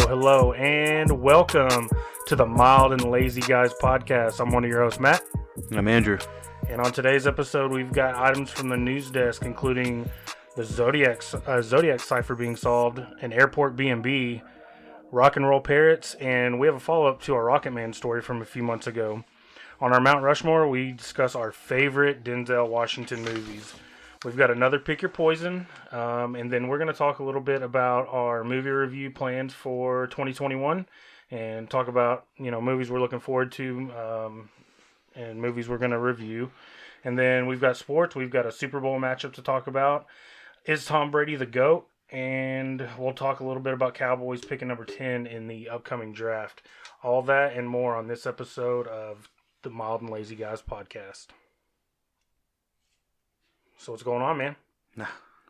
Hello, and welcome to the Mild and Lazy Guys podcast. I'm one of your hosts, Matt. I'm Andrew. And on today's episode, we've got items from the news desk, including the Zodiac cipher being solved, an airport B&B, rock and roll parrots, and we have a follow-up to our Rocket Man story from a few months ago. On our Mount Rushmore, we discuss our favorite Denzel Washington movies. We've got another Pick Your Poison, and then we're going to talk a little bit about our movie review plans for 2021 and talk about, movies we're looking forward to and movies we're going to review. And then we've got sports. We've got a Super Bowl matchup to talk about. Is Tom Brady the GOAT? And we'll talk a little bit about Cowboys picking number 10 in the upcoming draft. All that and more on this episode of the Mild and Lazy Guys podcast. So what's going on, man?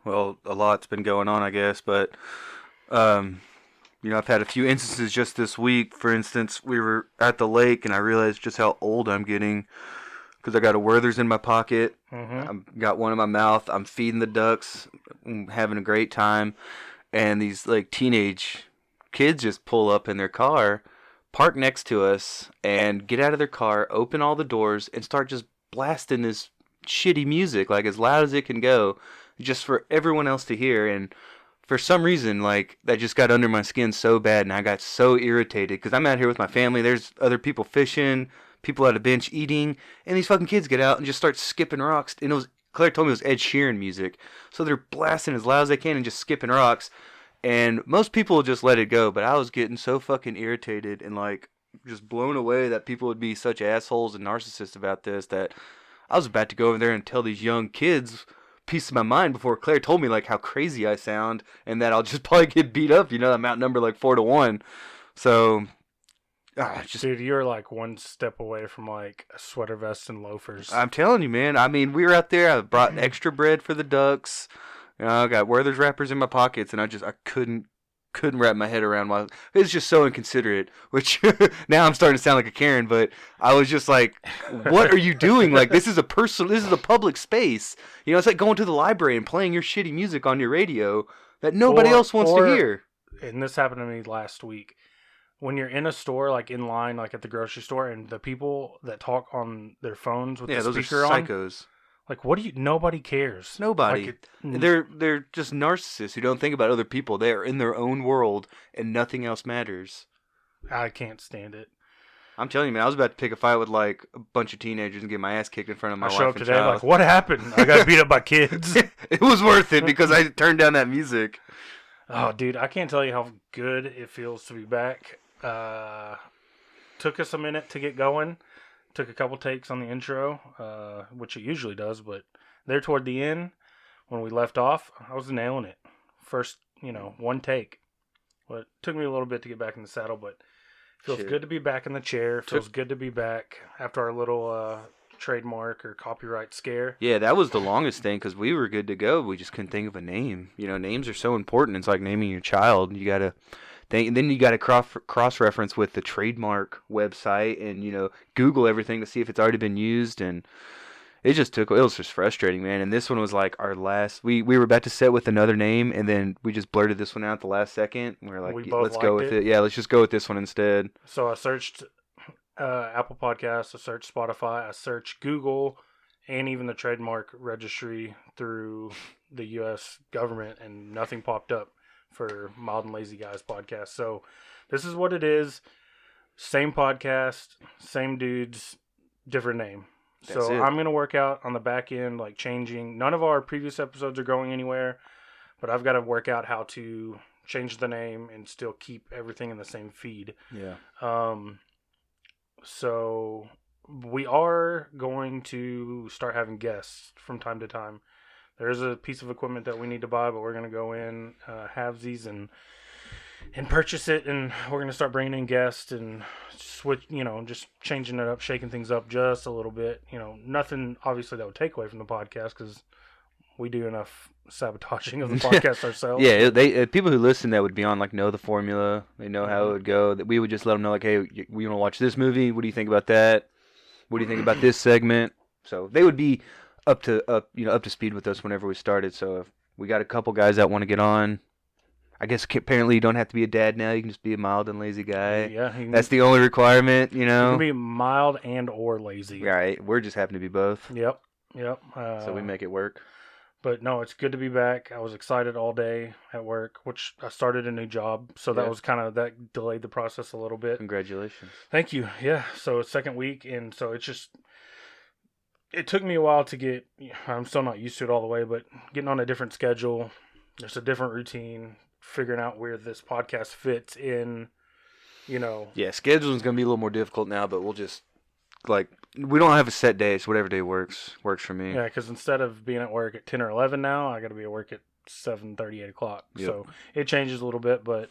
Well, a lot's been going on, I guess, but, I've had a few instances just this week. For instance, we were at the lake, and I realized just how old I'm getting because I got a Werther's in my pocket. I've got one in my mouth. I'm feeding the ducks. I'm having a great time. And these, teenage kids just pull up in their car, park next to us, and get out of their car, open all the doors, and start just blasting this shitty music, as loud as it can go, just for everyone else to hear. And for some reason, that just got under my skin so bad, and I got so irritated because I'm out here with my family. There's other people fishing, people at a bench eating, and these fucking kids get out and just start skipping rocks. And Claire told me it was Ed Sheeran music, so they're blasting as loud as they can and just skipping rocks. And most people will just let it go, but I was getting so fucking irritated and just blown away that people would be such assholes and narcissists about this that I was about to go over there and tell these young kids piece of my mind before Claire told me how crazy I sound and that I'll just probably get beat up. I'm outnumbered 4-1. So, dude, you're one step away from a sweater vest and loafers. I'm telling you, man. I mean, we were out there. I brought extra bread for the ducks. I got Werther's wrappers in my pockets, and I couldn't wrap my head around why it's just so inconsiderate, which now I'm starting to sound like a Karen, but I was just what are you doing? This is a public space. It's like going to the library and playing your shitty music on your radio that nobody else wants to hear. And this happened to me last week. When you're in a store, in line, at the grocery store, and the people that talk on their phones with the speaker on. Yeah, those are psychos. Nobody cares. Nobody. They're just narcissists who don't think about other people. They are in their own world and nothing else matters. I can't stand it. I'm telling you, man, I was about to pick a fight with a bunch of teenagers and get my ass kicked in front of my wife and child. I show up today what happened? I got beat up by kids. It was worth it because I turned down that music. Oh, dude, I can't tell you how good it feels to be back. Took us a minute to get going. Took a couple takes on the intro, which it usually does, but there toward the end, when we left off, I was nailing it. First, one take. Well, it took me a little bit to get back in the saddle, but it feels good to be back in the chair. Feels good to be back after our little trademark or copyright scare. Yeah, that was the longest thing because we were good to go. We just couldn't think of a name. Names are so important. It's like naming your child. You got to... And then you got to cross-reference with the trademark website and, Google everything to see if it's already been used. And it was just frustrating, man. And this one was our last, we were about to set with another name and then we just blurted this one out at the last second. And we were let's go with it. Yeah, let's just go with this one instead. So I searched Apple Podcasts, I searched Spotify, I searched Google and even the trademark registry through the U.S. government and nothing popped up for Mild and Lazy Guys podcast. So this is what it is. Same podcast, same dudes, different name. So I'm going to work out on the back end, changing. None of our previous episodes are going anywhere, but I've got to work out how to change the name and still keep everything in the same feed. Yeah. So we are going to start having guests from time to time. There's a piece of equipment that we need to buy, but we're going to go in halvesies and and purchase it, and we're gonna start bringing in guests and switch, just changing it up, shaking things up just a little bit. Nothing obviously that would take away from the podcast because we do enough sabotaging of the podcast ourselves. Yeah, they people who listen that would be on know the formula. They know how it would go. That we would just let them know hey, we want to watch this movie. What do you think about that? What do you think about this segment? So they would be up to speed with us whenever we started. So if we got a couple guys that want to get on, I guess apparently you don't have to be a dad now. You can just be a mild and lazy guy. Yeah, that's the only requirement. You can be mild and or lazy. Right. We're just happen to be both. Yep. So we make it work. But no, it's good to be back. I was excited all day at work, which I started a new job. So that was that delayed the process a little bit. Congratulations. Thank you. Yeah. So it's second week. And so it took me a while to get, I'm still not used to it all the way, but getting on a different schedule, there's a different routine, figuring out where this podcast fits in, Yeah, scheduling is going to be a little more difficult now, but we'll just, we don't have a set day, so whatever day works for me. Yeah, because instead of being at work at 10 or 11 now, I got to be at work at 7:30, 8 o'clock. Yep. So it changes a little bit, but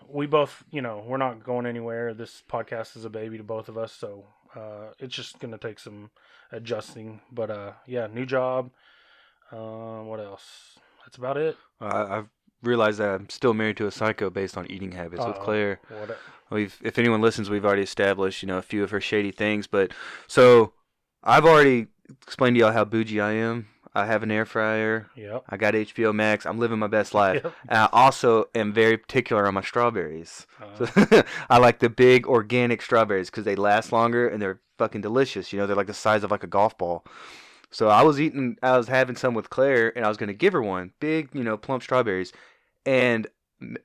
we both, we're not going anywhere. This podcast is a baby to both of us, so it's just going to take some adjusting. But new job. What else? That's about it. I've realized that I'm still married to a psycho based on eating habits with Claire. If anyone listens, we've already established, a few of her shady things. But so I've already explained to y'all how bougie I am. I have an air fryer. Yep. I got HBO Max. I'm living my best life. Yep. And I also am very particular on my strawberries. So I like the big organic strawberries because they last longer and they're fucking delicious. They're like the size of like a golf ball. So I was having some with Claire and I was going to give her one. Big, plump strawberries. And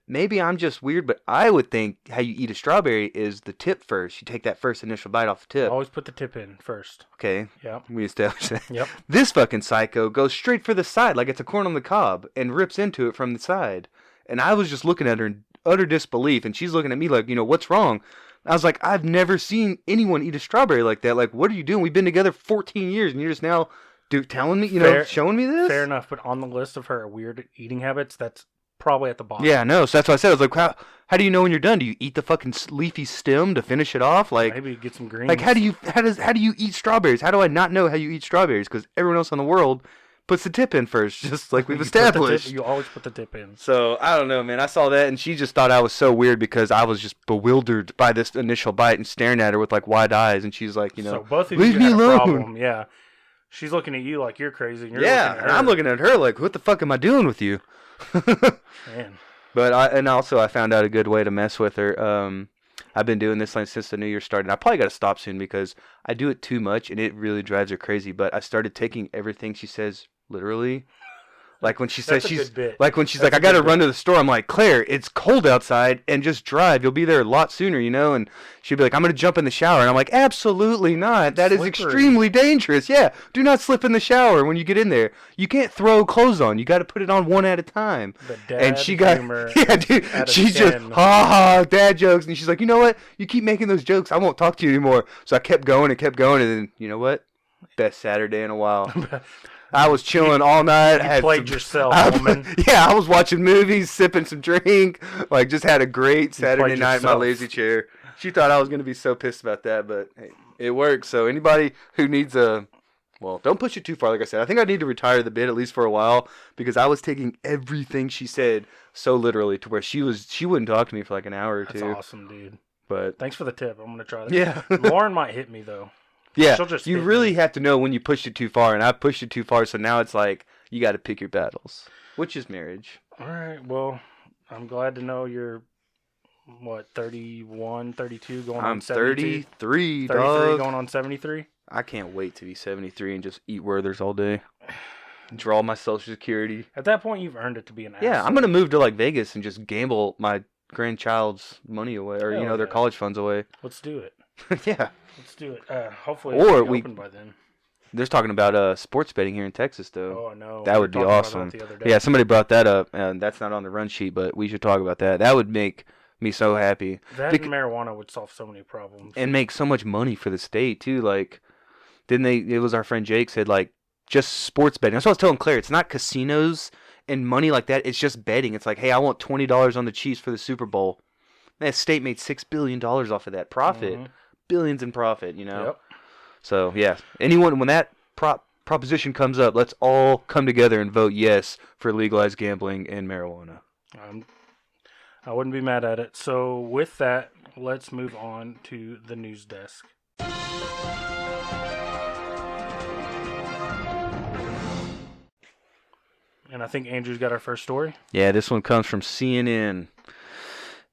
maybe I'm just weird, but I would think how you eat a strawberry is the tip first. You take that first initial bite off the tip. Always put the tip in first. Okay. Yep. We established that. Yep. This fucking psycho goes straight for the side like it's a corn on the cob and rips into it from the side. And I was just looking at her in utter disbelief, and she's looking at me like, what's wrong? I was like, I've never seen anyone eat a strawberry like that. Like, what are you doing? We've been together 14 years, and you're just now telling me, showing me this? Fair enough, but on the list of her weird eating habits, that's probably at the bottom. Yeah, no. So that's what I said. I was like, how do you know when you're done? Do you eat the fucking leafy stem to finish it off? Like maybe get some greens. Like how do you eat strawberries? How do I not know how you eat strawberries? Because everyone else in the world puts the tip in first, just like we've established. You always put the tip in. So I don't know, man. I saw that and she just thought I was so weird because I was just bewildered by this initial bite and staring at her with like wide eyes. And she's like, so both of leave you me had alone. A problem. Yeah. She's looking at you like you're crazy. And you're looking at her. And I'm looking at her like, what the fuck am I doing with you? Man. But I found out a good way to mess with her. I've been doing this since the new year started. I probably got to stop soon because I do it too much and it really drives her crazy. But I started taking everything she says literally. Like when she says I got to run to the store. I'm like, Claire, it's cold outside and just drive. You'll be there a lot sooner, And she'd be like, I'm going to jump in the shower. And I'm like, absolutely not. That is extremely dangerous. Yeah. Do not slip in the shower when you get in there. You can't throw clothes on. You got to put it on one at a time. And she got, dude, she's just, dad jokes. And she's like, you know what? You keep making those jokes. I won't talk to you anymore. So I kept going. And then, you know what? Best Saturday in a while. I was chilling all night. You played yourself, woman. Yeah, I was watching movies, sipping some drink. Like, just had a great Saturday night in my lazy chair. She thought I was going to be so pissed about that, but hey, it works. So anybody who needs don't push it too far, like I said. I think I need to retire the bit at least for a while because I was taking everything she said so literally to where she wouldn't talk to me for like an hour or two. That's awesome, dude. But thanks for the tip. I'm going to try that. Yeah. Lauren might hit me, though. Yeah, you really have to know when you pushed it too far, and I pushed it too far, so now it's like you got to pick your battles, which is marriage. All right, well, I'm glad to know you're, 31, 32, going on 72? 33, 33, dog. going on 73? I can't wait to be 73 and just eat Werther's all day. Draw my Social Security. At that point, you've earned it to be an asshole. Yeah, I'm going to move to, Vegas and just gamble my grandchild's money away, or, their college funds away. Let's do it. Yeah. Let's do it. Hopefully it'll be open by then. They're talking about sports betting here in Texas, though. Oh, no. That would be awesome. Yeah, somebody brought that up, and that's not on the run sheet, but we should talk about that. That would make me so happy. That and marijuana would solve so many problems. And make so much money for the state, too. It was our friend Jake said, just sports betting. That's what I was telling Claire. It's not casinos and money like that, it's just betting. It's like, hey, I want $20 on the Chiefs for the Super Bowl. That state made $6 billion off of that profit. Billions in profit, you know? Yep. So, yeah. When that proposition comes up, let's all come together and vote yes for legalized gambling and marijuana. I wouldn't be mad at it. So, with that, let's move on to the news desk. And I think Andrew's got our first story. Yeah, this one comes from CNN.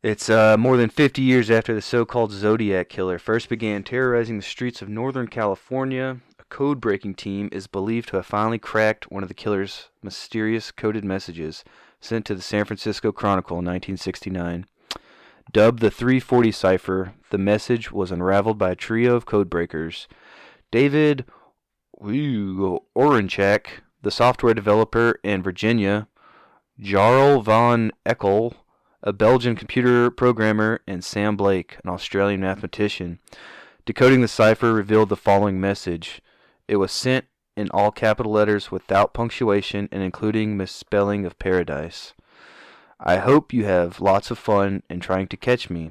It's more than 50 years after the so-called Zodiac killer first began terrorizing the streets of Northern California. A code-breaking team is believed to have finally cracked one of the killer's mysterious coded messages sent to the San Francisco Chronicle in 1969. Dubbed the 340 cipher, the message was unraveled by a trio of codebreakers. David Orenchak, the software developer in Virginia, Jarl van Eckel, a Belgian computer programmer, and Sam Blake, an Australian mathematician. Decoding the cipher revealed the following message. It was sent in all capital letters without punctuation and including misspelling of paradise. I hope you have lots of fun in trying to catch me.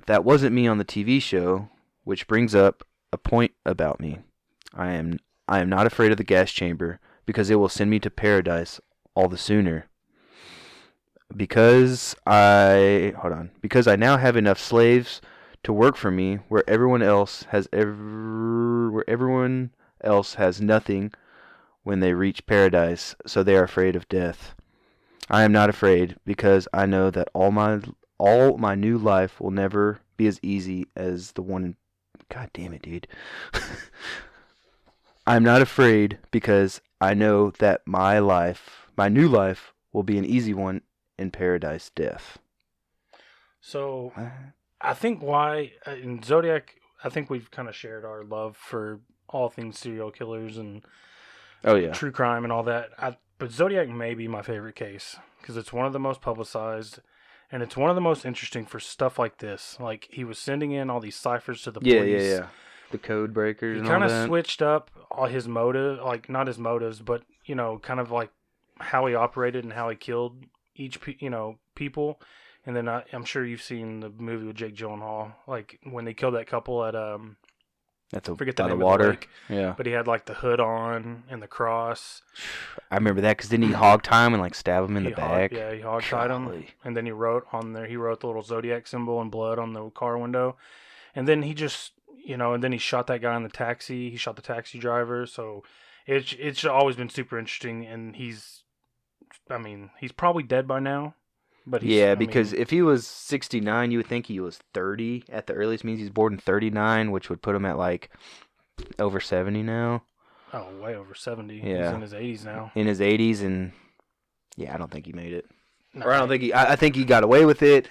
That wasn't me on the TV show, which brings up a point about me. I am not afraid of the gas chamber because it will send me to paradise all the sooner. Because I now have enough slaves to work for me where everyone else has nothing when they reach paradise, so they are afraid of death. I am not afraid because I know that all my new life will never be as easy as the one in... God damn it, dude. I'm not afraid because I know that my new life will be an easy one in paradise death. So, I think why in Zodiac, I think we've kind of shared our love for all things serial killers and true crime and all that. But Zodiac may be my favorite case because it's one of the most publicized and it's one of the most interesting for stuff like this. Like, he was sending in all these ciphers to the police. Yeah. The code breakers and all that. He kind of switched up all his motive, like not his motives, but kind of like how he operated and how he killed each people. And then I'm sure you've seen the movie with Jake Gyllenhaal, like when they killed that couple at forget the name of the water. Lake. Yeah, but he had like the hood on and the cross. I remember that because didn't he hog tie him and like stab him in the back? He hog tied him, and then he wrote on there. He wrote the little zodiac symbol in blood on the car window, and then he just and then he shot that guy in the taxi. He shot the taxi driver. So it's always been super interesting, and he's probably dead by now. But because if he was 69, you would think he was 30 at the earliest. Means he's born in 39, which would put him at like over 70 now. Oh, way over 70. Yeah. He's in his 80s now. In his 80s, and I don't think he made it. No, or I think he got away with it.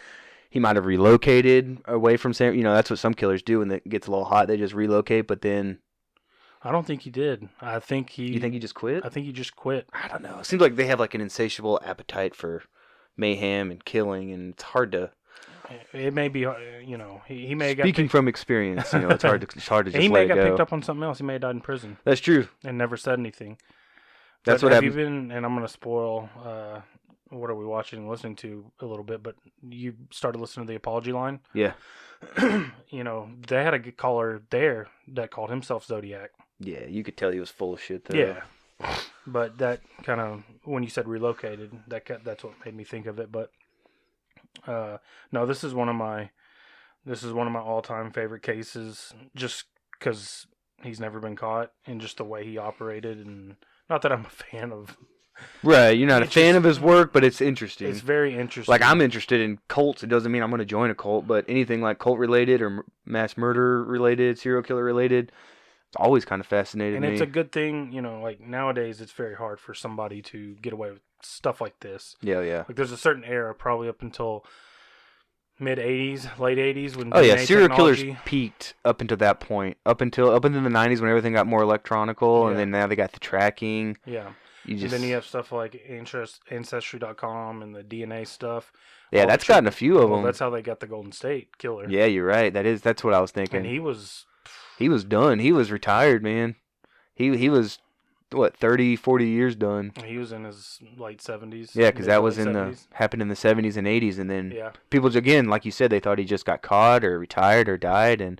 He might have relocated away from San. That's what some killers do when it gets a little hot. They just relocate, but then. I don't think he did. I think he. You think he just quit? I think he just quit. I don't know. It seems like they have like an insatiable appetite for mayhem and killing, and it's hard to. It may be, he may have Speaking from experience, it's hard to just let it go. He may have got picked up on something else. He may have died in prison. That's true. And never said anything. That's what happened. And I'm going to spoil what are we watching and listening to a little bit, but you started listening to the apology line. Yeah. They had a caller there that called himself Zodiac. Yeah, you could tell he was full of shit though. Yeah. But that kind of, when you said relocated, that's what made me think of it. But no, this is one of my all-time favorite cases, just because he's never been caught and just the way he operated. And not that I'm a fan of. Right, you're not a fan of his work, but it's interesting. It's very interesting. Like, I'm interested in cults. It doesn't mean I'm going to join a cult, but anything like cult-related or mass murder-related, serial killer-related, it's always kind of fascinated me. And it's a good thing, like nowadays it's very hard for somebody to get away with stuff like this. Yeah. Like, there's a certain era, probably up until mid-'80s, late 80s, when serial killers peaked up until that point. Up until the 90s when everything got more electronical, and then now they got the tracking. Yeah. And then you have stuff like Ancestry.com and the DNA stuff. Yeah, that's gotten a few of them. That's how they got the Golden State Killer. Yeah, you're right. That's what I was thinking. And he was done. He was retired, man. He was what, 30, 40 years done. He was in his late 70s. Yeah, because that was happened in the 70s and 80s, and then people, again, like you said, they thought he just got caught or retired or died, and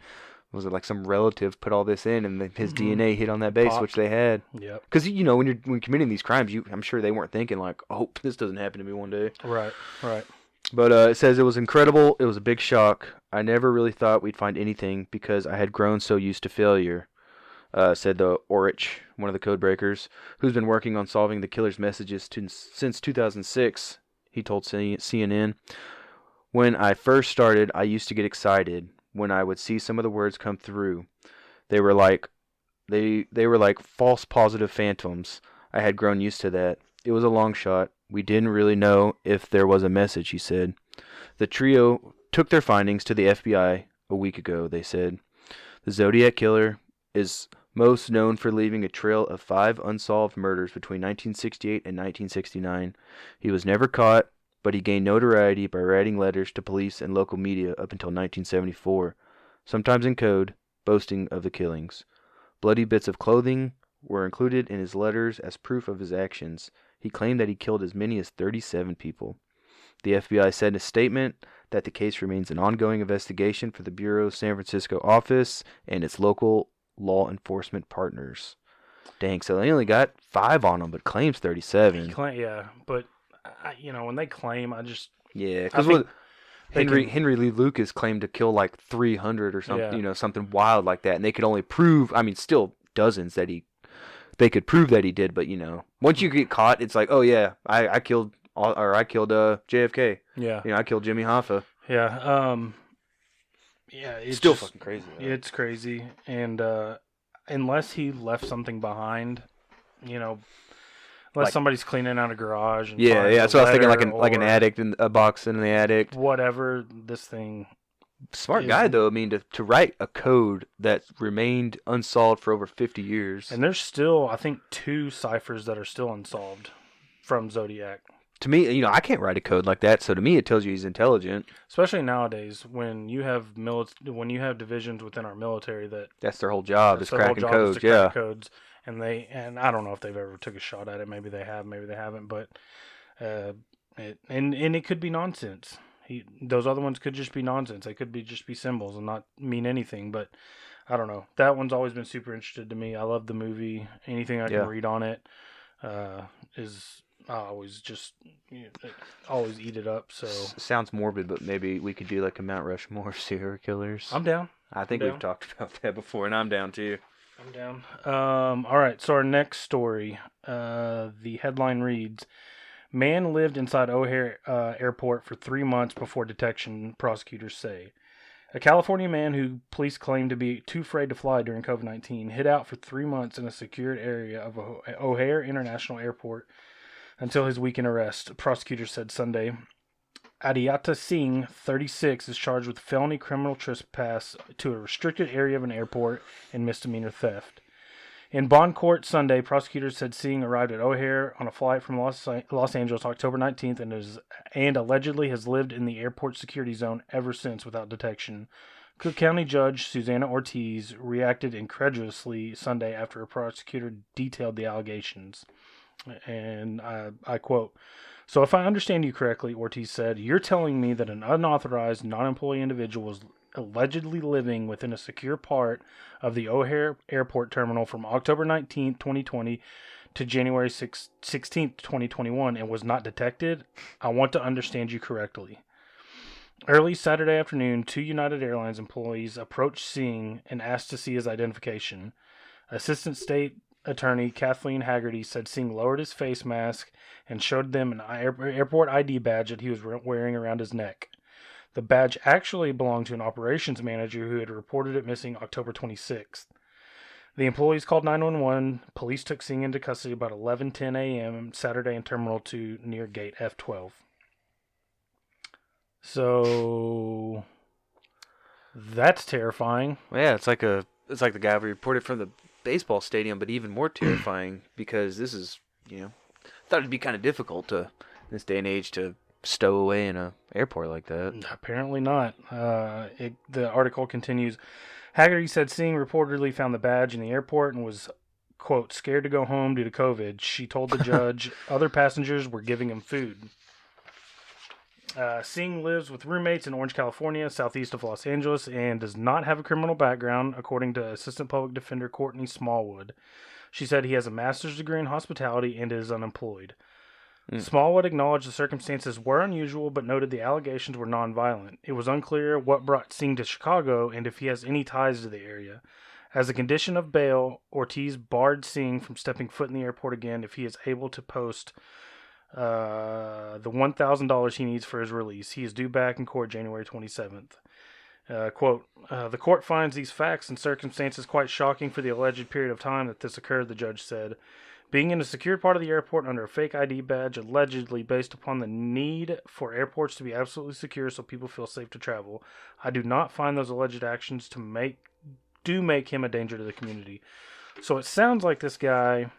was it like some relative put all this in, and his DNA hit on that base, which they had. Yep. Because, when committing these crimes, I'm sure they weren't thinking like, oh, this doesn't happen to me one day. Right. But it says, it was incredible. It was a big shock. I never really thought we'd find anything because I had grown so used to failure, said the Orich, one of the code breakers, who's been working on solving the killer's messages since 2006, he told CNN. When I first started, I used to get excited when I would see some of the words come through. They were like false positive phantoms. I had grown used to that. It was a long shot. We didn't really know if there was a message, he said. The trio took their findings to the FBI a week ago, they said. The Zodiac Killer is most known for leaving a trail of 5 unsolved murders between 1968 and 1969. He was never caught, but he gained notoriety by writing letters to police and local media up until 1974, sometimes in code, boasting of the killings. Bloody bits of clothing were included in his letters as proof of his actions. He claimed that he killed as many as 37 people. The FBI said in a statement that the case remains an ongoing investigation for the Bureau's San Francisco office and its local law enforcement partners. Dang, so they only got 5 on him, but claims 37. But when they claim, because Henry Lee Lucas claimed to kill like 300 or something, something wild like that, and they could only prove, still dozens that they could prove that he did, but once you get caught, it's like, oh yeah, I killed JFK. Yeah. I killed Jimmy Hoffa. Yeah. It's still fucking crazy. Though. It's crazy, and unless he left something behind, unless somebody's cleaning out a garage. And that's what I was thinking, like an addict in a box in the attic. Whatever. This thing. Smart guy, though. To write a code that remained unsolved for over 50 years. And there's still, I think, 2 ciphers that are still unsolved from Zodiac. To me, I can't write a code like that, so to me it tells you he's intelligent. Especially nowadays, when you have divisions within our military that's their whole job, is cracking codes. Crack codes, and I don't know if they've ever took a shot at it. Maybe they have, maybe they haven't. But it could be nonsense. Those other ones could just be nonsense. They could just be symbols and not mean anything. But I don't know. That one's always been super interested to me. I love the movie. Anything I can read on it is. I always always eat it up. So sounds morbid, but maybe we could do like a Mount Rushmore serial killers. I'm down. I think we've talked about that before, and I'm down too. I'm down. All right. So our next story, the headline reads: Man lived inside O'Hare Airport for 3 months before detection, prosecutors say. A California man who police claim to be too afraid to fly during COVID-19 hid out for 3 months in a secured area of O'Hare International Airport until his weekend arrest, prosecutors said Sunday. Adiata Singh, 36, is charged with felony criminal trespass to a restricted area of an airport and misdemeanor theft. In bond court Sunday, prosecutors said Singh arrived at O'Hare on a flight from Los Angeles October 19th and allegedly has lived in the airport security zone ever since without detection. Cook County Judge Susanna Ortiz reacted incredulously Sunday after a prosecutor detailed the allegations. And I quote, "So if I understand you correctly," Ortiz said, "you're telling me that an unauthorized non-employee individual was allegedly living within a secure part of the O'Hare Airport terminal from October 19th, 2020 to January 16th, 2021 and was not detected? I want to understand you correctly." Early Saturday afternoon, 2 United Airlines employees approached Singh and asked to see his identification. Assistant State Attorney Kathleen Haggerty said Singh lowered his face mask and showed them an airport ID badge that he was wearing around his neck. The badge actually belonged to an operations manager who had reported it missing October 26th. The employees called 911. Police took Singh into custody about 11:10 a.m. Saturday in Terminal 2 near Gate F12. So that's terrifying. Yeah, it's like the guy we reported from the baseball stadium, but even more terrifying because this is, I thought it'd be kind of difficult in this day and age to stow away in a airport like that. Apparently not. The article continues. Haggerty said Singh reportedly found the badge in the airport and was, quote, scared to go home due to COVID. She told the judge other passengers were giving him food. Singh lives with roommates in Orange, California, southeast of Los Angeles, and does not have a criminal background, according to Assistant Public Defender Courtney Smallwood. She said he has a master's degree in hospitality and is unemployed. Smallwood acknowledged the circumstances were unusual, but noted the allegations were nonviolent. It was unclear what brought Singh to Chicago and if he has any ties to the area. As a condition of bail, Ortiz barred Singh from stepping foot in the airport again if he is able to post the $1,000 he needs for his release. He is due back in court January 27th. Quote, the court finds these facts and circumstances quite shocking for the alleged period of time that this occurred, the judge said. Being in a secured part of the airport under a fake ID badge, allegedly based upon the need for airports to be absolutely secure so people feel safe to travel, I do not find those alleged actions to make him a danger to the community. So it sounds like this guy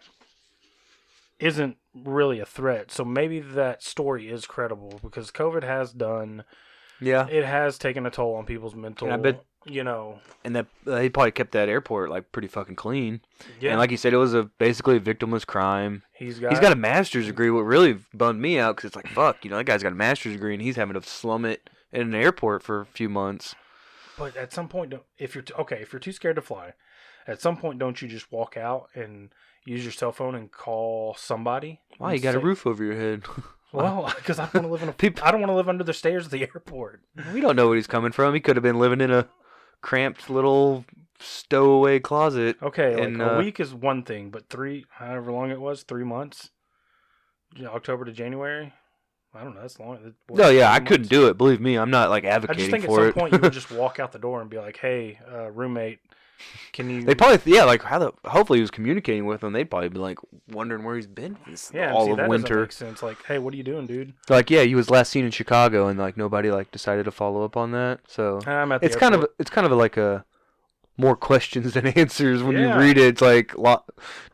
isn't really a threat. So maybe that story is credible because COVID has done. Yeah. It has taken a toll on people's mental. And I bet, and that he probably kept that airport like pretty fucking clean. Yeah. And like you said, it was basically a victimless crime. He's got a master's degree. What really bummed me out because it's like fuck, that guy's got a master's degree and he's having to slum it in an airport for a few months. But at some point, if you're too scared to fly, at some point, don't you just walk out and use your cell phone and call somebody? Why you got a roof over your head? Well, because I don't want to live I don't want to live under the stairs of the airport. We don't know where he's coming from. He could have been living in a cramped little stowaway closet. Okay, a week is one thing, but however long it was, 3 months, October to January. I don't know. That's long. No, yeah, I couldn't do it. Believe me, I'm not like advocating for it. I just think at some point you would just walk out the door and be like, "Hey, roommate, can you?" They probably, hopefully he was communicating with them. They'd probably be like wondering where he's been all of that winter. Doesn't make sense. Like, hey, what are you doing, dude? They're like, yeah, he was last seen in Chicago, and like nobody like decided to follow up on that. So I'm at the it's kind of like a more questions than answers when you read it. It's like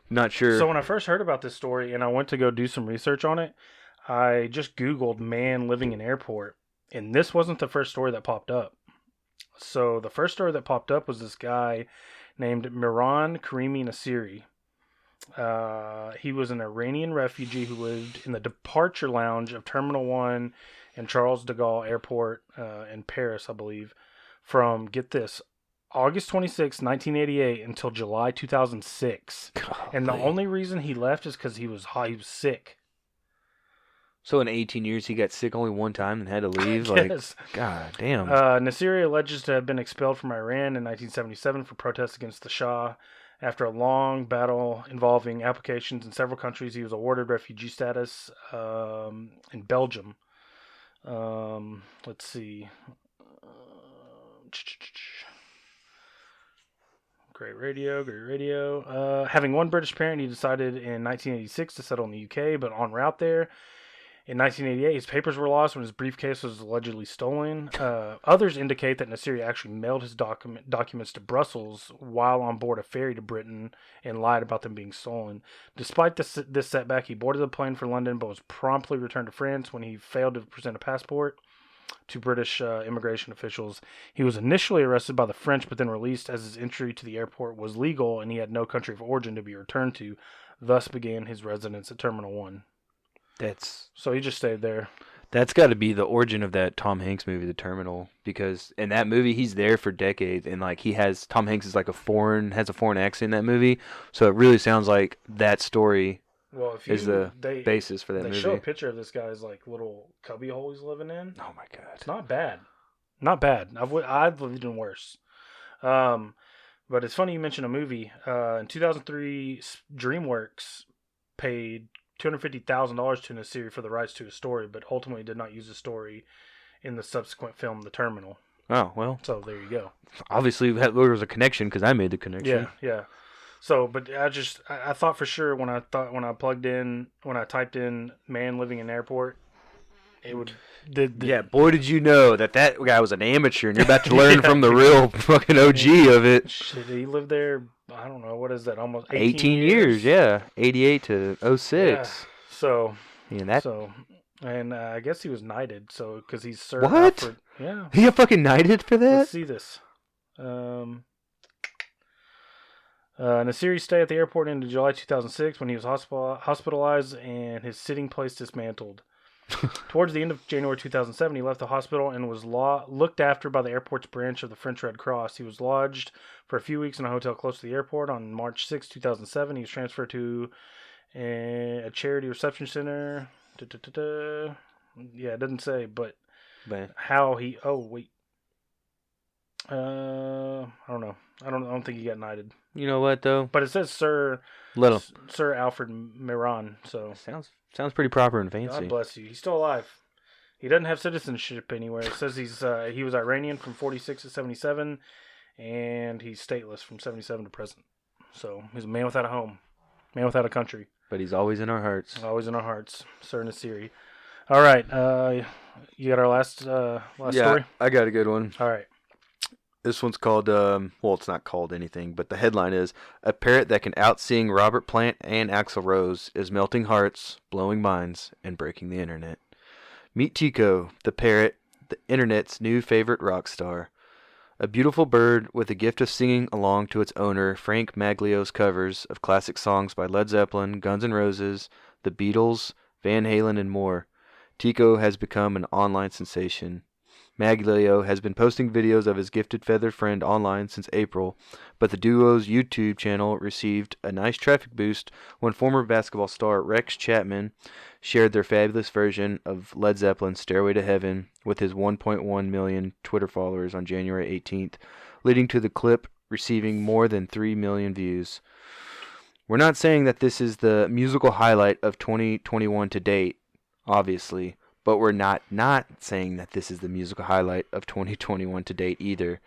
not sure. So when I first heard about this story and I went to go do some research on it, I just Googled man living in airport, and this wasn't the first story that popped up. So the first story that popped up was this guy named Miran Karimi Nasiri. He was an Iranian refugee who lived in the departure lounge of Terminal 1 and Charles de Gaulle Airport in Paris, I believe, from, get this, August 26, 1988 until July 2006. And the only reason he left is because he was sick. So in 18 years, he got sick only one time and had to leave? Yes. Like, God damn. Nasiri alleges to have been expelled from Iran in 1977 for protests against the Shah. After a long battle involving applications in several countries, he was awarded refugee status in Belgium. Let's see. Great radio. Having one British parent, he decided in 1986 to settle in the UK, but en route there, in 1988, his papers were lost when his briefcase was allegedly stolen. Others indicate that Nasiri actually mailed his documents to Brussels while on board a ferry to Britain and lied about them being stolen. Despite this setback, he boarded the plane for London but was promptly returned to France when he failed to present a passport to British immigration officials. He was initially arrested by the French but then released as his entry to the airport was legal and he had no country of origin to be returned to. Thus began his residence at Terminal 1. So he just stayed there. That's got to be the origin of that Tom Hanks movie, The Terminal, because in that movie he's there for decades, and like Tom Hanks is like has a foreign accent in that movie, so it really sounds like that story is the basis for that movie. They show a picture of this guy's like little cubby hole he's living in. Oh my god, it's not bad. I've lived in worse. But it's funny you mentioned a movie. In 2003, DreamWorks paid $250,000 to Nasiri for the rights to his story, but ultimately did not use the story in the subsequent film, The Terminal. Oh, well. So there you go. Obviously, there was a connection because I made the connection. Yeah. So, but I thought for sure when I typed in man living in airport, it would. Yeah, boy, did you know that guy was an amateur, and you're about to learn from the real fucking OG of it. Shit, he lived there. I don't know, what is that? Almost 18 years. Yeah, 88 to 06. Yeah. So. Yeah, and I guess he was knighted, so because he's served. What? Yeah. He got fucking knighted for that? Let's see this. Nasiri's stay at the airport ended July 2006 when he was hospitalized and his sitting place dismantled. Towards the end of January 2007, he left the hospital and was looked after by the airport's branch of the French Red Cross. He was lodged for a few weeks in a hotel close to the airport. On March 6, 2007, he was transferred to a charity reception center. Yeah, it doesn't say, but how he... Oh, wait. I don't know. I don't think he got knighted. You know what, though? But it says Sir Alfred Miron, so... Sounds pretty proper and fancy. God bless you. He's still alive. He doesn't have citizenship anywhere. It says he was Iranian from 46 to 77, and he's stateless from 77 to present. So he's a man without a home, man without a country. But he's always in our hearts. Always in our hearts, Sir Nasiri. All right, you got our last story? I got a good one. All right. This one's called, well, it's not called anything, but the headline is, "A parrot that can out-sing Robert Plant and Axl Rose is melting hearts, blowing minds, and breaking the internet." Meet Tico, the parrot, the internet's new favorite rock star. A beautiful bird with a gift of singing along to its owner, Frank Maglio's covers of classic songs by Led Zeppelin, Guns N' Roses, The Beatles, Van Halen, and more. Tico has become an online sensation. Maglio has been posting videos of his gifted feathered friend online since April, but the duo's YouTube channel received a nice traffic boost when former basketball star Rex Chapman shared their fabulous version of Led Zeppelin's Stairway to Heaven with his 1.1 million Twitter followers on January 18th, leading to the clip receiving more than 3 million views. We're not saying that this is the musical highlight of 2021 to date, obviously, but we're not saying that this is the musical highlight of 2021 to date either.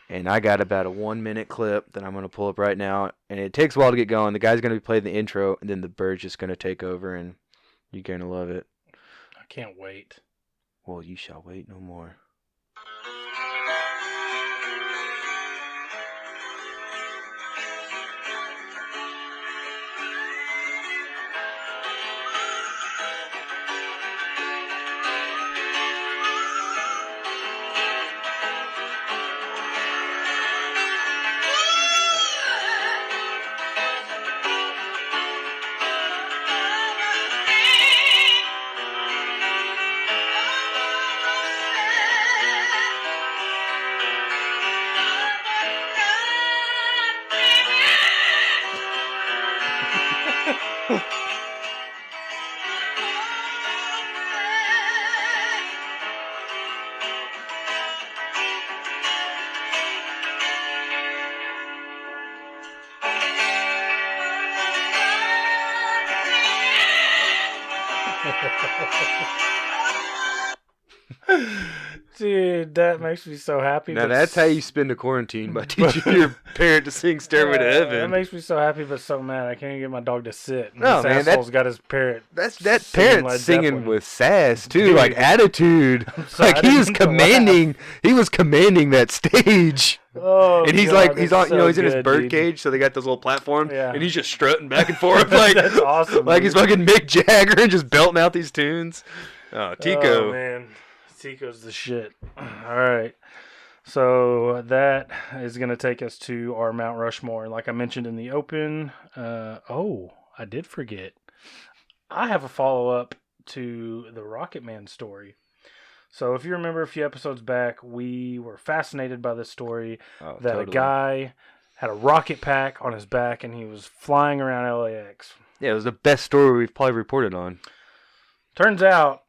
And I got about a 1-minute clip that I'm going to pull up right now. And it takes a while to get going. The guy's going to be playing the intro, and then the bird's just going to take over, and you're going to love it. I can't wait. Well, you shall wait no more. Dude, that makes me so happy. Now that's how you spend a quarantine, by teaching your parent to sing Stairway to Heaven. That makes me so happy, but so mad. I can't even get my dog to sit. No, this man, asshole's got his parrot. That parrot singing with sass too, Dude. like attitude. sorry, Like he was commanding that stage. Oh, And he's God, like, he's that's on, you know, so he's in his good, bird dude. cage, so they got this little platform, Yeah. and he's just strutting back and forth like That's awesome, like dude. he's fucking Mick Jagger and just belting out these tunes. Oh, Tico. Oh, man. Tico's the shit. All right. So that is going to take us to our Mount Rushmore. Like I mentioned in the open, I did forget. I have a follow-up to the Rocket Man story. So if you remember a few episodes back, we were fascinated by this story that Totally. a guy had a rocket pack on his back and he was flying around LAX. Yeah, it was the best story we've probably reported on. Turns out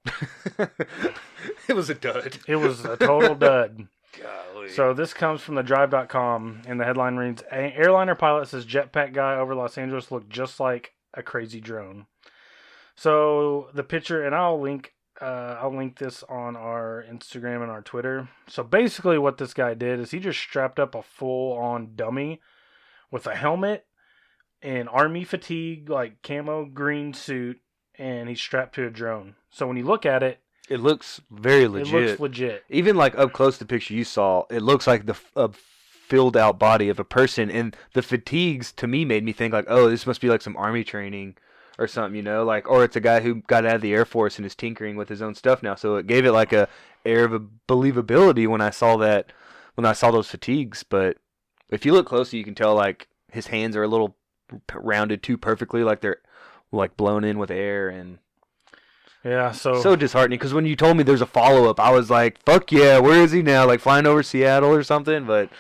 It was a dud. it was a total dud. Golly. So this comes from the drive.com, and the headline reads, Airliner pilot says jetpack guy over Los Angeles looked just like a crazy drone. So the picture, and I'll link this on our Instagram and our Twitter. So basically what this guy did is he just strapped up a full-on dummy with a helmet and army fatigue, like camo green suit, and he's strapped to a drone. So when you look at it, It looks very legit. it looks legit. Even like up close, the picture you saw, it looks like the filled out body of a person, and the fatigues to me made me think like, oh, this must be like some army training or something, you know, like, or it's a guy who got out of the Air Force and is tinkering with his own stuff now. So it gave it like a air of believability when I saw those fatigues. But if you look closely, you can tell like his hands are a little rounded too perfectly, like they're like blown in with air, and Yeah, so disheartening. Because when you told me there's a follow up, I was like, "Fuck yeah, where is he now? Like flying over Seattle or something?" But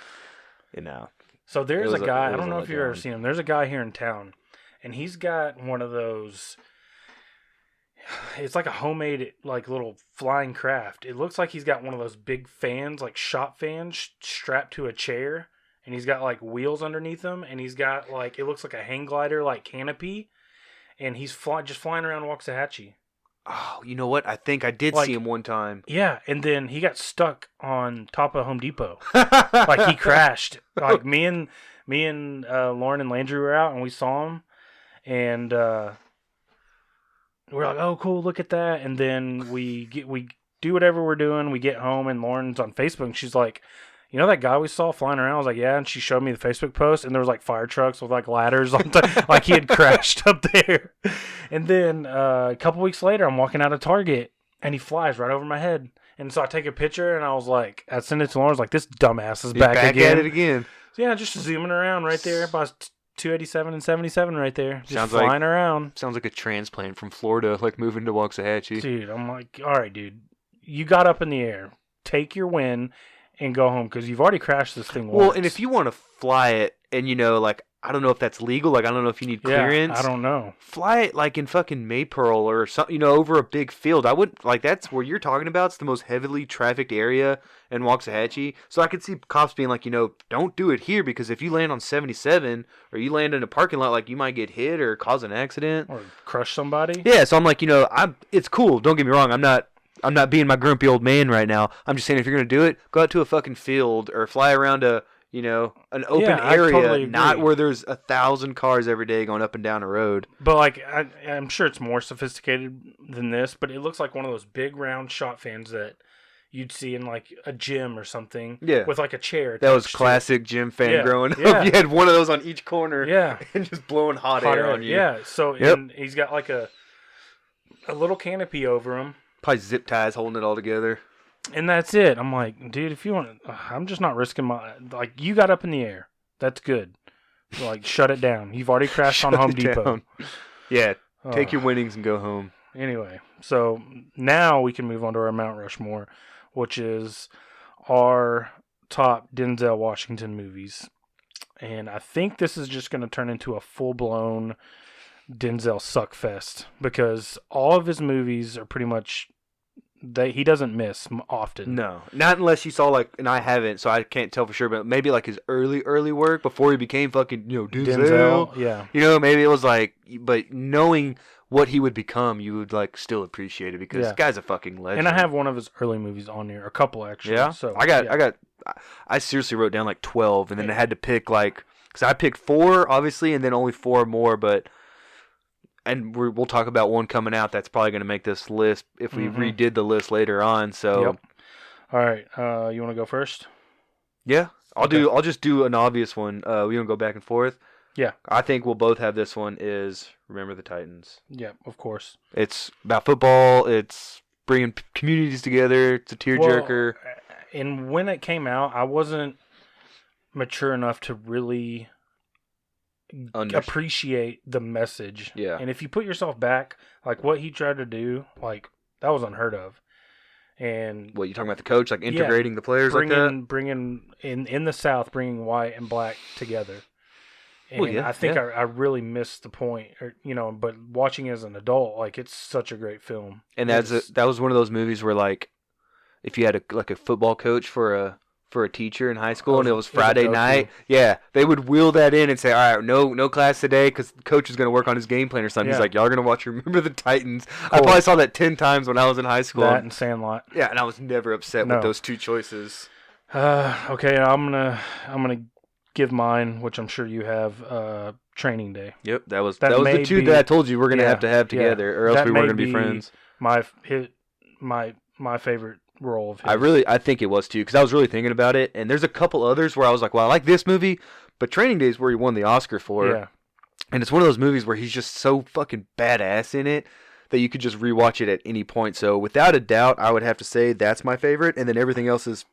So there's a guy, I don't know if you've ever letdown. seen him. There's a guy here in town, and he's got one of those. It's like a homemade, like little flying craft. It looks like he's got one of those big fans, like shop fans, strapped to a chair, and he's got like wheels underneath him, and he's got like it looks like a hang glider, like canopy, and he's just flying around Waxahachie. Oh, you know what? I think I did Like- see him one time. Yeah, and then he got stuck on top of Home Depot. Like he crashed. Like me and Lauren and Landry were out and we saw him, and we're like, "Oh, cool! Look at that!" And then we do whatever we're doing. We get home and Lauren's on Facebook. And she's like, "You know that guy we saw flying around?" I was like, "Yeah." And she showed me the Facebook post, and there was like fire trucks with like ladders on top, like he had crashed up there. And then a couple weeks later, I'm walking out of Target, and he flies right over my head. And so I take a picture, and I was like, I sent it to Lauren. I was like, "This dumbass is He's back again." at it again. So yeah, just zooming around right there by 287 and 77 right there. Just Sounds like- flying around. Sounds like a transplant from Florida, like moving to Waxahachie. Dude, I'm like, all right, dude. You got up in the air. Take your win and go home because you've already crashed this thing once. Well, and if you want to fly it, and like I don't know if that's legal. Like I don't know if you need clearance. I don't know. Fly it like in fucking Maypearl or something, over a big field. I would like that's where you're talking about. It's the most heavily trafficked area in Waxahachie. So I could see cops being like, don't do it here because if you land on 77 or you land in a parking lot, like you might get hit or cause an accident Or crush somebody. Yeah, so I'm like, it's cool. Don't get me wrong. I'm not being my grumpy old man right now. I'm just saying if you're gonna do it, go out to a fucking field or fly around an open Yeah, I area, totally not agree. where there's 1,000 cars every day going up and down the road. But like, I'm sure it's more sophisticated than this, but it looks like one of those big round shot fans that you'd see in like a gym or something. Yeah. With like a chair. That was attached to it. classic gym fan Yeah, growing up. yeah. You had one of those on each corner. Yeah. And just blowing hot Hot air on you. Yeah. So Yep. and he's got like a little canopy over him. Probably zip ties holding it all together. And that's it. I'm like, dude, if you want, I'm just not risking my. Like, you got up in the air. That's good. Like, shut it down. You've already crashed on Shut Home it Depot. down. Yeah, take Ugh. your winnings and go home. Anyway, so now we can move on to our Mount Rushmore, which is our top Denzel Washington movies. And I think this is just going to turn into a full-blown Denzel suckfest because all of his movies are pretty much he doesn't miss often. No, not unless you saw and I haven't, so I can't tell for sure. But maybe like his early work before he became fucking Denzel. Yeah. Maybe it was but knowing what he would become, you would still appreciate it because Yeah. this guy's a fucking legend. And I have one of his early movies on here, a couple actually. Yeah, So I seriously wrote down 12, and then I had to pick because I picked 4 obviously, and then only 4 more, but. And we'll talk about one coming out that's probably going to make this list if we redid the list later on. So, Yep. All right, you want to go first? yeah, Okay. I'll just do an obvious one. We want to go back and forth. Yeah. I think we'll both have this one. Is Remember the Titans. Yeah, of course. It's about football. It's bringing communities together. It's a tearjerker. And when it came out, I wasn't mature enough to really appreciate the message. Yeah. And if you put yourself back, what he tried to do, that was unheard of. And What you talking about the coach, integrating the players bringing in the South, bringing white and black together. And Well, yeah, I think yeah. I really missed the point, but watching as an adult, it's such a great film. And that was one of those movies where if you had a football coach for a teacher in high school and it was Friday go-to. night, yeah, they would wheel that in and say, all right, no class today because the coach is going to work on his game plan or something. Yeah. He's like, y'all are going to watch Remember the Titans. I Cool. probably saw that 10 times when I was in high school. That and Sandlot. Yeah, and I was never upset No. with those two choices. Okay, I'm gonna give mine, which I'm sure you have. Training Day. Yep, that was That the may two be- that I told you we're going to yeah, have to have yeah. together or else That we may weren't going to be be friends. My favorite role of his. I think it was too because I was really thinking about it, and there's a couple others where I was like, well, I like this movie, but Training Day is where he won the Oscar for. Yeah. And it's one of those movies where he's just so fucking badass in it that you could just rewatch it at any point. So without a doubt, I would have to say that's my favorite, and then everything else is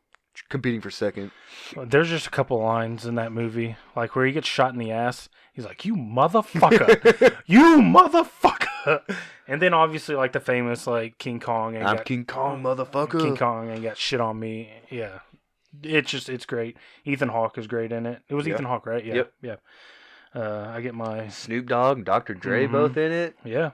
competing for second. There's just a couple lines in that movie, like where he gets shot in the ass. He's like, "You motherfucker, you motherfucker," and then obviously like the famous like King Kong. I'm King Kong, motherfucker. King Kong ain't got shit on me. Yeah, it's great. Ethan Hawke is great in it. It was Ethan Hawke, right? Yeah, Yep. yeah. I get my Snoop Dogg and Dr. Dre both in it. yeah.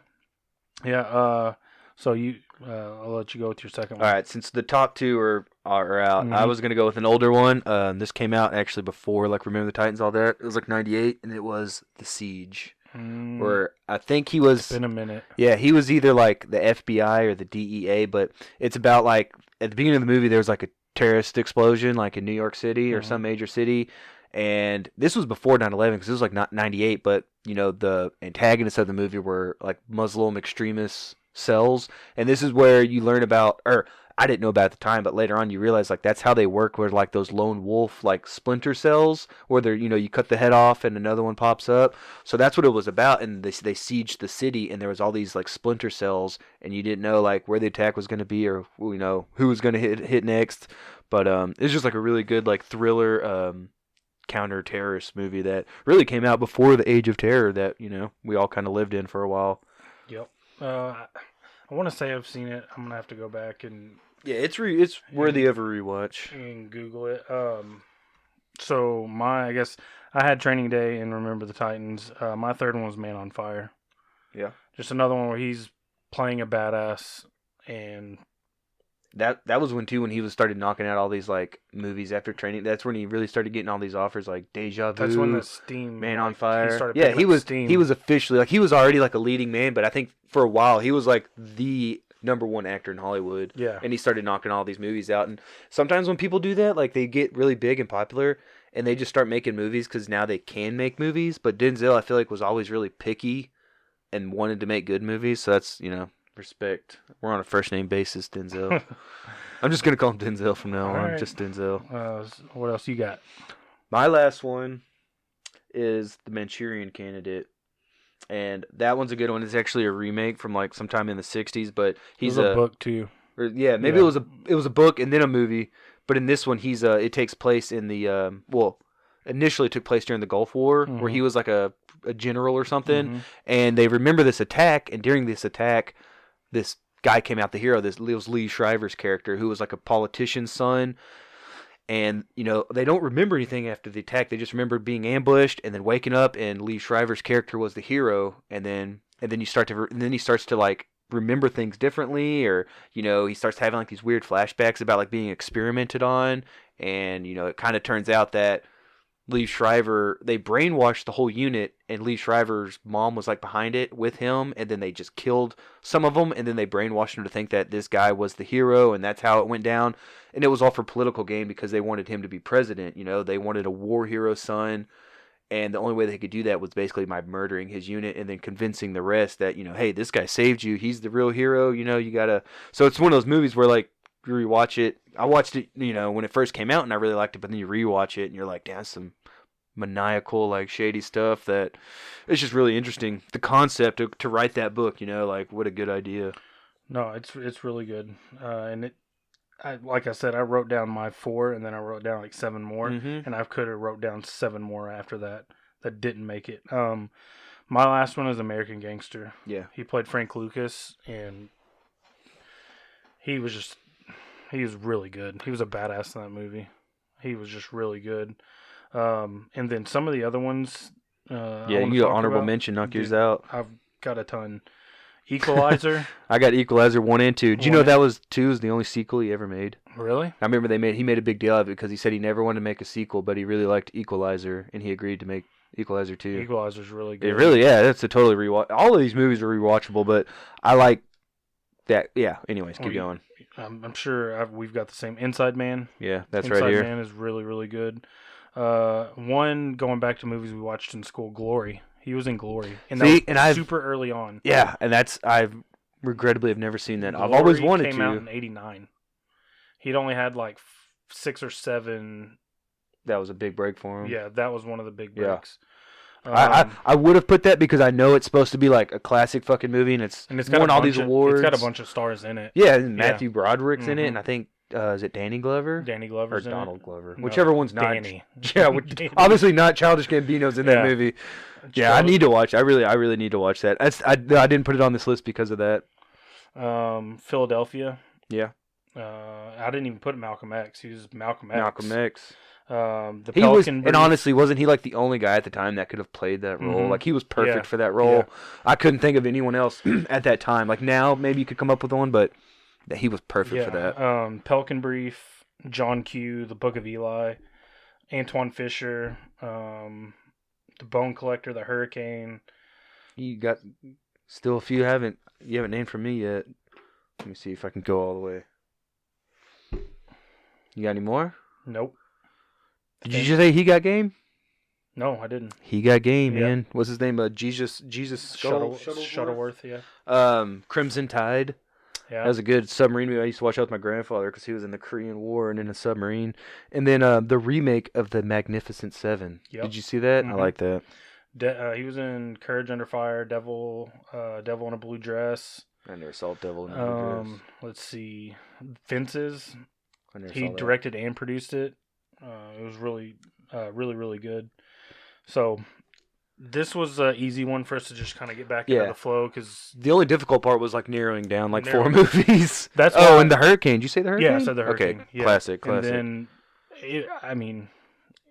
So I'll let you go with your second one. All right, since the top two are out, I was gonna go with an older one. This came out actually before like Remember the Titans, all that. It was like '98, and it was The Siege, where I think he was. It's been a minute. Yeah, he was either like the FBI or the DEA, but it's about like at the beginning of the movie there was like a terrorist explosion like in New York City or some major city, and this was before 9/11 because it was like not 98, but you know the antagonists of the movie were like Muslim extremist cells, and this is where you learn about, or I didn't know about at the time, but later on you realize like that's how they work, where like those lone wolf like splinter cells where they're, you know, you cut the head off and another one pops up. So that's what it was about, and they sieged the city, and there was all these like splinter cells, and you didn't know like where the attack was going to be, or you know who was going to hit next. But it's just like a really good like thriller counter-terrorist movie that really came out before the Age of Terror that, you know, we all kind of lived in for a while. Yep. I want to say I've seen it. I'm gonna have to go back and Yeah, it's worthy of a rewatch. and Google it. So I guess I had Training Day and Remember the Titans. My third one was Man on Fire. Yeah. Just another one where he's playing a badass, and That was when he was started knocking out all these like movies after Training. That's when he really started getting all these offers like Deja Vu. that's when the steam Man like, on Fire. He started Yeah, picking he up was steam. he was officially like he was already like a leading man, but I think for a while he was like the number one actor in Hollywood. Yeah. And he started knocking all these movies out. And sometimes when people do that, like they get really big and popular, and they just start making movies because now they can make movies. But Denzel, I feel like, was always really picky and wanted to make good movies. So that's, you know, respect. We're on a first name basis, Denzel. I'm just gonna call him Denzel from now on. right. Just Denzel. What else you got? My last one is The Manchurian Candidate, and that one's a good one. It's actually a remake from like sometime in the '60s, but he's It was a book too. Or, yeah, maybe Yeah. it was a book and then a movie. But in this one, it takes place in the initially it took place during the Gulf War, where he was like a general or something, and they remember this attack. And during this attack, this guy came out the hero. This was Lee Shriver's character, who was like a politician's son. And, you know, they don't remember anything after the attack. They just remember being ambushed and then waking up, and Lee Shriver's character was the hero. And then he starts to like remember things differently, or, you know, he starts having like these weird flashbacks about like being experimented on. And, you know, it kind of turns out that Lee Shriver, they brainwashed the whole unit, and Lee Shriver's mom was like behind it with him, and then they just killed some of them, and then they brainwashed him to think that this guy was the hero, and that's how it went down. And it was all for political gain because they wanted him to be president. You know, they wanted a war hero son, and the only way they could do that was basically by murdering his unit and then convincing the rest that, you know, hey, this guy saved you, he's the real hero, you know, you gotta. So it's one of those movies where like you rewatch it. I watched it, you know, when it first came out, and I really liked it, but then you rewatch it and you're like, damn, some maniacal, like shady stuff that it's just really interesting. The concept to write that book, you know, like what a good idea. No, it's really good. And like I said, I wrote down my 4, and then I wrote down like 7 more, and I could have wrote down 7 more after that didn't make it. My last one is American Gangster. Yeah. He played Frank Lucas, and he was really good. He was a badass in that movie. He was just really good. And then some of the other ones. Yeah, you got honorable mention. Knock yours out. I've got a ton. Equalizer. I got Equalizer 1 and 2. Did you know that was 2 is the only sequel he ever made? Really? I remember he made a big deal of it because he said he never wanted to make a sequel, but he really liked Equalizer, and he agreed to make Equalizer 2. Equalizer's really good. It really, yeah, that's a totally rewatch. All of these movies are rewatchable, but I like that. Yeah. Anyways, keep going. I'm sure we've got the same. Inside Man. Yeah, that's Inside right here. Man is really, really good. One going back to movies we watched in school, Glory. He was in Glory, and that was super early on. Yeah, and I've regrettably have never seen that. Glory I've always wanted to. Came out in '89. He'd only had like 6 or 7. That was a big break for him. Yeah, that was one of the big breaks. I would have put that because I know it's supposed to be like a classic fucking movie, and it's got won all these awards. It's got a bunch of stars in it. Yeah, and Matthew Broderick's in it, and I think is it Danny Glover? Danny Or Glover's in Donald it. Glover. No, Whichever one's not. Danny. Yeah, Danny. obviously not Childish Gambino's in that Yeah. movie. Yeah, I need to watch. I really need to watch that. I didn't put it on this list because of that. Philadelphia. Yeah. I didn't even put Malcolm X. He was Malcolm X. Malcolm X. The He was, Pelican and Brief. honestly, wasn't he like the only guy at the time that could have played that role? Mhm. Like he was perfect Yeah. for that role. Yeah. I couldn't think of anyone else at that time. Like now, maybe you could come up with one, but he was perfect for that. Pelican Brief, John Q, The Book of Eli, Antoine Fisher, The Bone Collector, The Hurricane. You got still a few you haven't named for me yet. Let me see if I can go all the way. You got any more? Nope. Did you just say he got game? No, I didn't. He got game, Yeah. man. What's his name? Jesus Shuttleworth, yeah. Crimson Tide. Yeah. That was a good submarine movie. I used to watch that with my grandfather because he was in the Korean War and in a submarine. And then the remake of The Magnificent Seven. Yep. Did you see that? Mhm. I like that. He was in Courage Under Fire, Devil in a Blue Dress. I never saw Devil in the Blue Dress. Let's see, Fences. I never He saw that. directed and produced it. It was really good. So this was an easy one for us to just kind of get back into Yeah. the flow because The only difficult part was like narrowing down like four Narrowing. movies. That's oh, why- and the Hurricane. Did you say the Hurricane? Yeah, I said The Hurricane. Okay, Yeah. classic. and then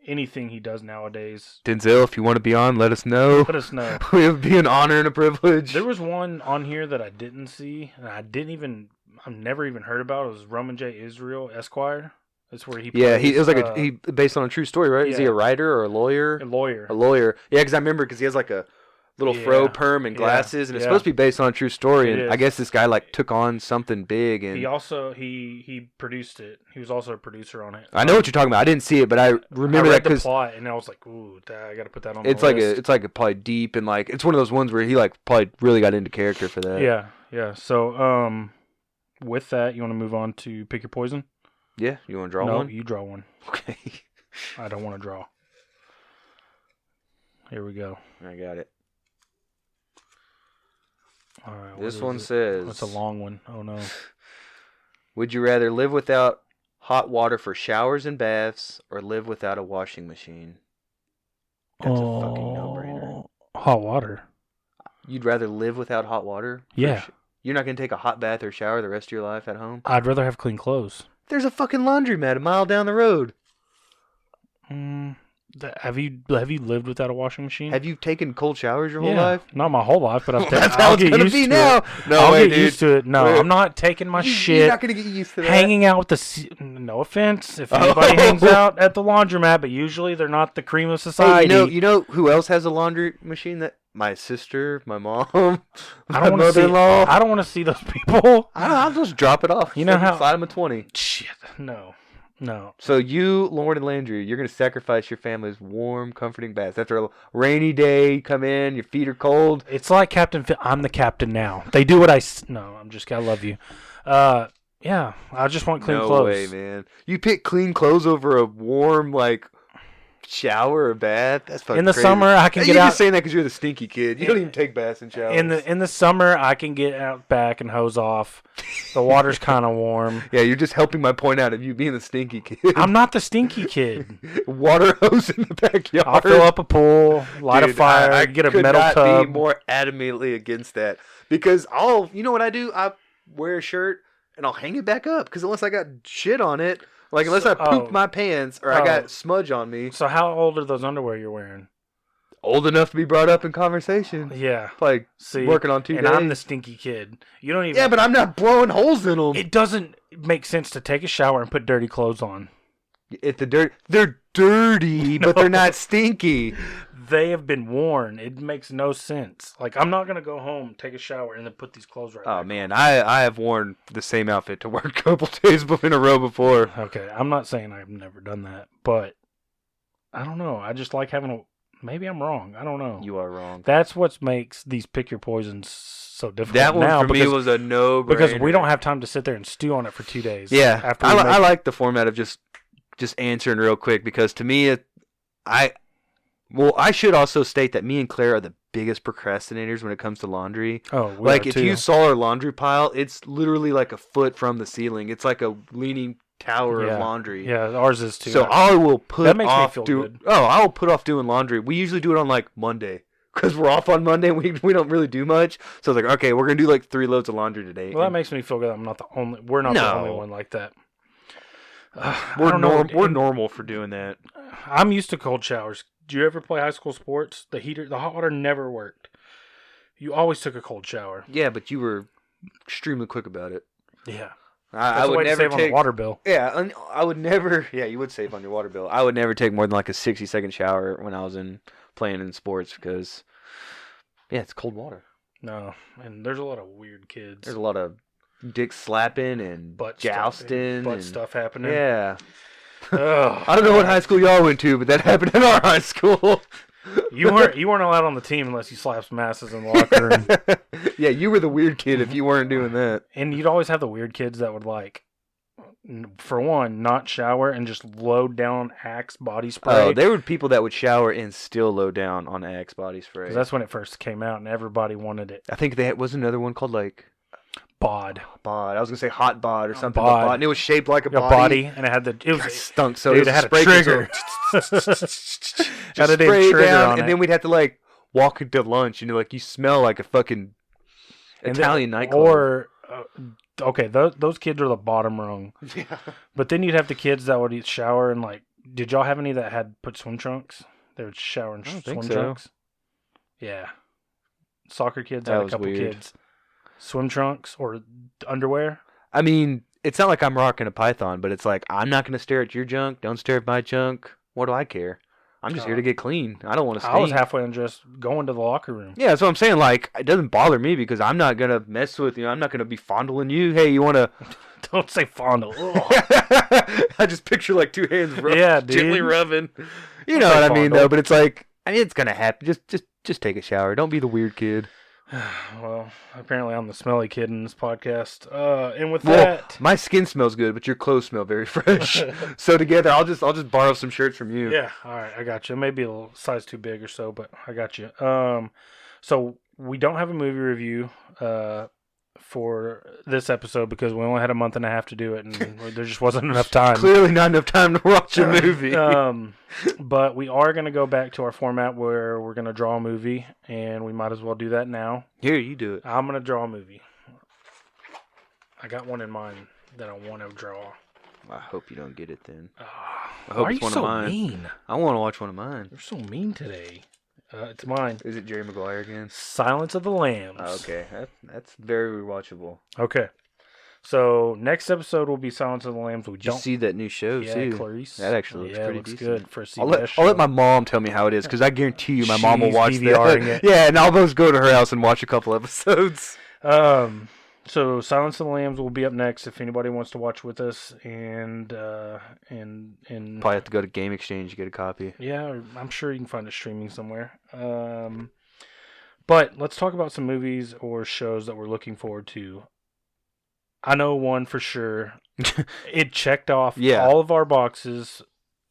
anything he does nowadays, Denzel, if you want to be on, let us know. let us know. It would be an honor and a privilege. There was one on here that I didn't see, and I've never even heard about. It was Roman J. Israel Esquire. That's where he. Yeah, plays, it was like he based on a true story, right? Is he yeah. a writer or a lawyer? a lawyer. A lawyer. Yeah, because I remember because he has like a little fro Yeah. perm and Yeah. glasses, and it's Yeah. supposed to be based on a true story. It And is. I guess this guy like took on something big, and He also he produced it. He was also a producer on it. I know what you're talking about. I didn't see it, but I remember I that read the because plot, and I was like, "Ooh, I got to put that on." it's the like list. it's like a probably deep and like it's one of those ones where he like probably really got into character for that. yeah. So with that, you want to move on to pick your poison? Yeah. You want to draw no, one? you draw one. Okay. I don't want to draw. Here we go. I got it. All right. what This is one it? says, It's a long one. Oh no. would you rather live without hot water for showers and baths or live without a washing machine? That's a fucking no-brainer. Hot water. You'd rather live without hot water? Yeah. You're not going to take a hot bath or shower the rest of your life at home? I'd rather have clean clothes. There's a fucking laundromat a mile down the road. Have you lived without a washing machine? Have you taken cold showers your whole Yeah, life? not my whole life, but I've That's I'll how it's get going to used be to now. it. No I'll way, get dude. used to it. No, Wait. I'm not taking my You're shit. not going to get used to that. Hanging out with no offense if anybody hangs out at the laundromat, but usually they're not the cream of Hey, society. you know who else has a laundry machine? That my sister, my mom, I my don't want to see. mother-in-law. I don't want to see those people. I'll just drop it off. You know Fucking how- slide them a 20. Shit, no. So you, Lauren and Landry, you're gonna sacrifice your family's warm, comforting baths after a rainy day. You come in, your feet are cold. It's like Captain. I'm the captain now. They do what I. No, I'm just. I love you. Yeah, I just want clean no clothes. way, man. You pick clean clothes over a warm like shower or bath. That's fucking In the crazy. summer, I can get You're out. just saying that because you're the stinky kid. You don't even take baths and showers. In the summer, I can get out back and hose off. The water's kind of warm. Yeah, you're just helping my point out of you being the stinky kid. I'm not the stinky kid. Water hose in the backyard. I'll fill up a pool, light a Dude, fire, I get a could metal not tub. be more adamantly against that because you know what I do? I wear a shirt and I'll hang it back up because unless I got shit on it, like unless I pooped my pants or I got smudge on me. So how old are those underwear you're wearing? Old enough to be brought up in conversation. Yeah. Like See, working on 2 and days. I'm the stinky kid. You don't even. Yeah, but I'm not blowing holes in them. It doesn't make sense to take a shower and put dirty clothes on. They're dirty, but they're not stinky. They have been worn. It makes no sense. Like, I'm not going to go home, take a shower, and then put these clothes right Oh back man, I have worn the same outfit to work a couple days in a row before. on. Okay, I'm not saying I've never done that, but I don't know. I just like having a... Maybe I'm wrong. I don't know. You are wrong. That's what makes these pick your poisons so difficult That one now for me was a no-brainer. because we don't have time to sit there and stew on it for 2 days. Yeah, after I like the format of just answering real quick because to me, I should also state that me and Claire are the biggest procrastinators when it comes to laundry. Oh, we Like are if too. you saw our laundry pile, it's literally like a foot from the ceiling. It's like a leaning tower Yeah. of laundry. Yeah, ours is too. So I will put That makes me off feel do. good. Oh, I will put off doing laundry. We usually do it on like Monday because we're off on Monday. And we don't really do much. So it's like, okay, we're gonna do like 3 loads of laundry today. Well, that And makes me feel good. I'm not the only. We're not the only No. one like that. we're we're And normal for doing that. I'm used to cold showers. Do you ever play high school sports? The hot water never worked. You always took a cold shower. Yeah, but you were extremely quick about it. Yeah, I that's a would way to never save on take. the water bill. Yeah, I would never. Yeah, you would save on your water bill. I would never take more than like a 60-second shower when I was playing in sports because, yeah, it's cold water. No, and there's a lot of weird kids. There's a lot of dick slapping and butt jousting, butt and, stuff happening. Yeah, Ugh. I don't know what high school y'all went to, but that happened in our high school. You weren't allowed on the team unless you slapped some asses in the locker room. Yeah, you were the weird kid if you weren't doing that. And you'd always have the weird kids that would for one, not shower and just load down Axe body spray. Oh, there were people that would shower and still low down on Axe body spray. 'Cause that's when it first came out, and everybody wanted it. I think was another one called like Bod. bod. I was gonna say hot bod or something. Bod. But bod. And it was shaped like a A body. body, and it had It was stunk. So dude, it, it had a spray trigger. Just Had a damn spray trigger down, on and it. then we'd have to like walk into lunch, and like you smell like a fucking And Italian then- nightclub. Or okay, those kids are the bottom rung. Yeah. But then you'd have the kids that would shower and like. Did y'all have any that had put swim trunks? They would shower in I don't swim think so. trunks. Yeah, soccer kids That had a was couple weird. kids. Swim trunks or underwear. I mean, it's not like I'm rocking a python, but it's like I'm not gonna stare at your junk. Don't stare at my junk. What do I care? I'm just here to get clean. I don't want to stink. I was halfway undressed going to the locker room. Yeah, that's what I'm saying. Like, it doesn't bother me because I'm not gonna mess with you. I'm not gonna be fondling you. Hey, you wanna? Don't say fondle. Ugh. I just picture like 2 hands Yeah, dude. gently rubbing. You Don't know say what I mean, fondle. though. But it's like, I mean, it's gonna happen. Just take a shower. Don't be the weird kid. Well, apparently I'm the smelly kid in this podcast. And with Well, that, my skin smells good, but your clothes smell very fresh. So together, I'll just borrow some shirts from you. yeah, all right, I got you. Maybe a little size too big or so, but I got you. So we don't have a movie review for this episode because we only had a month and a half to do it, and there just wasn't enough time. Clearly, not enough time to watch a movie. But we are going to go back to our format where we're going to draw a movie, and we might as well do that now. Here, you do it. I'm going to draw a movie. I got one in mind that I want to draw. I hope you don't get it then. I Why hope are it's you one so of mine. mean? I want to watch one of mine. You're so mean today. It's mine. Is it Jerry Maguire again? Silence of the Lambs. Oh, okay, that's very rewatchable. Okay. So next episode will be Silence of the Lambs. We Did you don't see that new show yeah, too? Clarice. That actually looks yeah, pretty it looks decent. good for a CBS I'll let show. my mom tell me how it is because I guarantee you my mom will She's watch DVRing that. it. Yeah, and I'll just go to her house and watch a couple episodes. So Silence of the Lambs will be up next if anybody wants to watch with us, and Probably have to go to Game Exchange to get a copy. yeah, I'm sure you can find it streaming somewhere. But let's talk about some movies or shows that we're looking forward to. I know one for sure. It checked off Yeah. all of our boxes,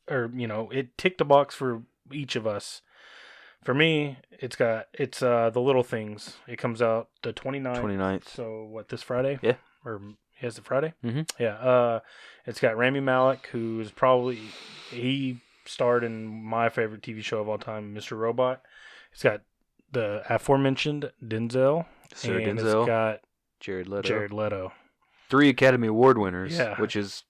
or it ticked a box for each of us. For me, it's The Little Things. It comes out the 29th. 29th. So what, this Friday? Yeah. Or is it Friday? Mhm. Yeah. It's got Rami Malek, who's he starred in my favorite TV show of all time, Mr. Robot. It's got the aforementioned Denzel. Sir and Denzel. It's got Jared Leto. Jared Leto. 3 Academy Award winners, Yeah. which is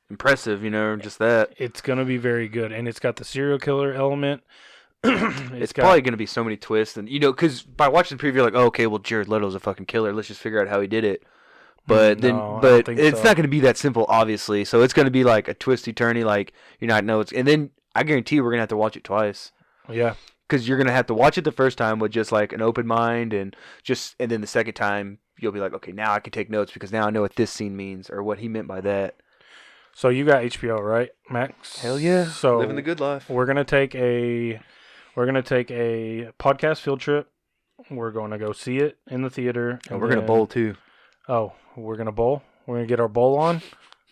impressive, just that. It's gonna be very good, and it's got the serial killer element. It's probably going to be so many twists, and because by watching the preview, you're like, oh, okay, well, Jared Leto's a fucking killer. Let's just figure out how he did it. But No, I don't think it's so. not going to be that simple, obviously. So it's going to be like a twisty turny, like you're not know it's. And then I guarantee you, we're going to have to watch it twice Yeah. because you're going to have to watch it the first time with just like an open mind, and then the second time you'll be like, okay, now I can take notes because now I know what this scene means or what he meant by that. So you got HBO, right, Max? Hell yeah! So Living the good life. We're gonna take a podcast field trip. We're going to go see it in the theater. And we're going to bowl too. Oh, we're gonna bowl. We're gonna get our bowl on.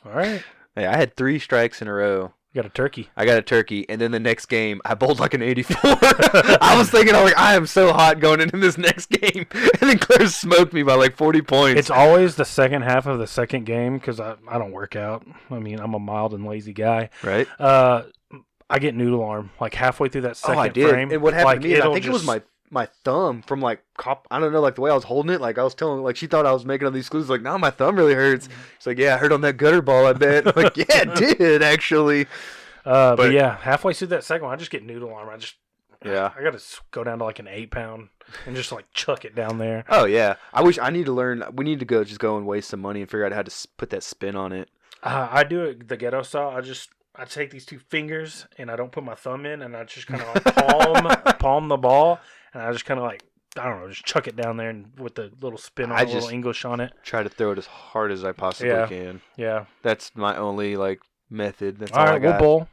All right. Hey, I had 3 strikes in a row You got a turkey. I got a turkey, and then the next game, I bowled like an 84. I was thinking, I am so hot going into this next game. And then Claire smoked me by like 40 points. It's always the second half of the second game because I don't work out. I mean, I'm a mild and lazy guy. Right? I get noodle arm like halfway through that second I did. frame. And what happened like, to me is I it'll think it was just- my thumb from like I don't know, like the way I was holding it. Like I was telling, like she thought I was making all these screws. Like, no, my thumb really hurts. She's like, yeah, I hurt on that gutter ball. I bet. I'm like, yeah, it did actually. But yeah, halfway through that second one, I just get noodle arm. Yeah. I got to go down to like an 8-pound and just like chuck it down there. Oh yeah. I need to learn. We need to go and waste some money and figure out how to put that spin on it. I do it the ghetto style. I take these two fingers and I don't put my thumb in, and I just kind of like palm the ball, and I just kind of like, I don't know, just chuck it down there and with the little spin on I it, little just- English on it. Try to throw it as hard as I possibly Yeah. can. Yeah. That's my only like method. That's All all I right, we'll got. bowl.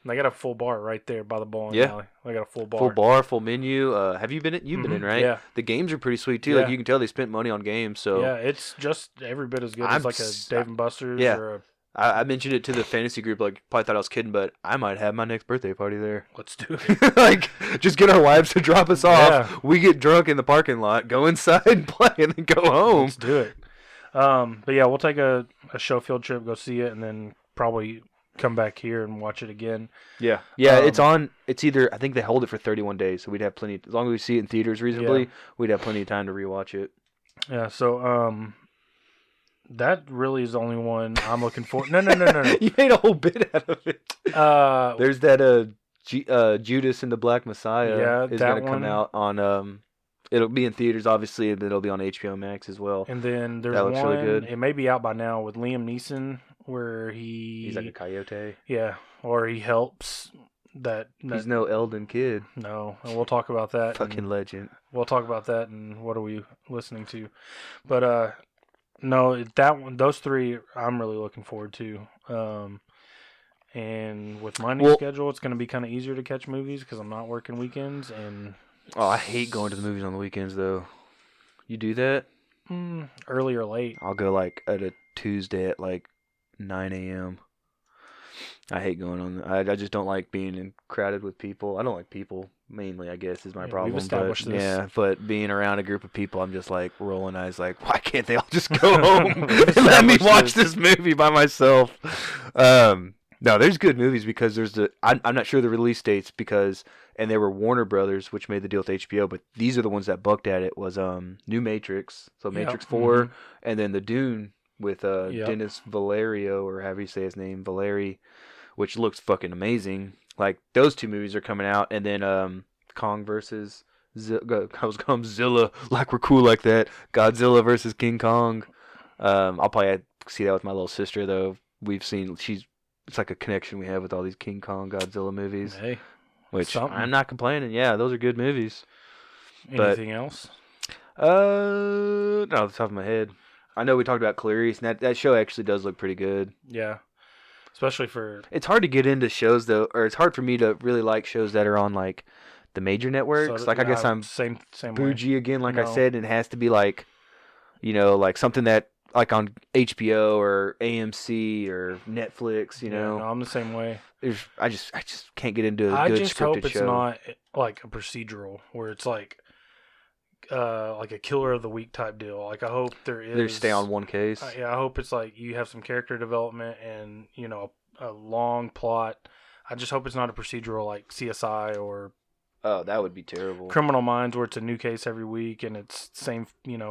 And I got a full bar right there by the bowling Yeah. alley. I got a full bar. Full bar, full menu. Have you been in? You've been in, right? Yeah. The games are pretty sweet too. Like Yeah. you can tell they spent money on games. So Yeah, it's just every bit as good I'm as like a s- Dave and Buster's yeah. or a I mentioned it to the fantasy group. Like probably thought I was kidding, but I might have my next birthday party there. let's do it. Like just get our wives to drop us off. Yeah. We get drunk in the parking lot, go inside and play, and then go home. Let's do it. But yeah, we'll take a show field trip, go see it, and then probably come back here and watch it again. Yeah, it's on. It's either I think they hold it for 31 days, so we'd have plenty. As long as we see it in theaters reasonably, Yeah. we'd have plenty of time to rewatch it. Yeah, so that really is the only one I'm looking for. No. You made a whole bit out of it. There's that Judas and the Black Messiah Yeah, is that gonna come one. out on it'll be in theaters obviously, but it'll be on HBO Max as well. and then there's That looks one. really good. It may be out by now with Liam Neeson, where He's like a coyote. yeah, or he helps that. He's no Eldon kid. No, and we'll talk about that. Fucking and legend. we'll talk about that and what are we listening to, but no, that one, those three, I'm really looking forward to. And with my new schedule, it's going to be kind of easier to catch movies because I'm not working weekends. And Oh, I hate going to the movies on the weekends though. You do that? early or late. I'll go like at a Tuesday at like 9 a.m. I hate going on. I just don't like being crowded with people. I don't like people mainly, I guess, is my Yeah, problem. we've established but, this. Yeah, but being around a group of people, I'm just like rolling eyes like, why can't they all just go home We've and let me established watch this. this movie by myself? No, there's good movies because there's I'm not sure the release dates because, and they were Warner Brothers, which made the deal with HBO, but these are the ones that bucked at it was New Matrix, so Yep, Matrix 4, mhm. and then the Dune with Yep. Dennis Valerio, or however you say his name, Valeri, which looks fucking amazing. Like those two movies are coming out, and then Kong versus I was calling him Zilla, like we're cool like that. Godzilla versus King Kong. I'll probably see that with my little sister though. We've seen it's like a connection we have with all these King Kong, Godzilla movies, Hey, which something. I'm not complaining. Yeah, those are good movies. But- anything else? Not off the top of my head. I know we talked about Clarice, and that show actually does look pretty good. Yeah, especially for It's hard to get into shows though, or it's hard for me to really like shows that are on like the major networks. so- I guess yeah, I'm same way. bougie again, like I No. said, and it has to be like, like something that like on HBO or AMC or Netflix. Yeah, No, I'm the same way. I just can't get into a I good just scripted hope it's show. not like a procedural where it's like a killer of the week type deal. Like I hope there is. They stay on one case. Yeah, I hope it's like you have some character development and a long plot. I just hope it's not a procedural like CSI or Oh, that would be terrible. Criminal Minds where it's a new case every week and it's same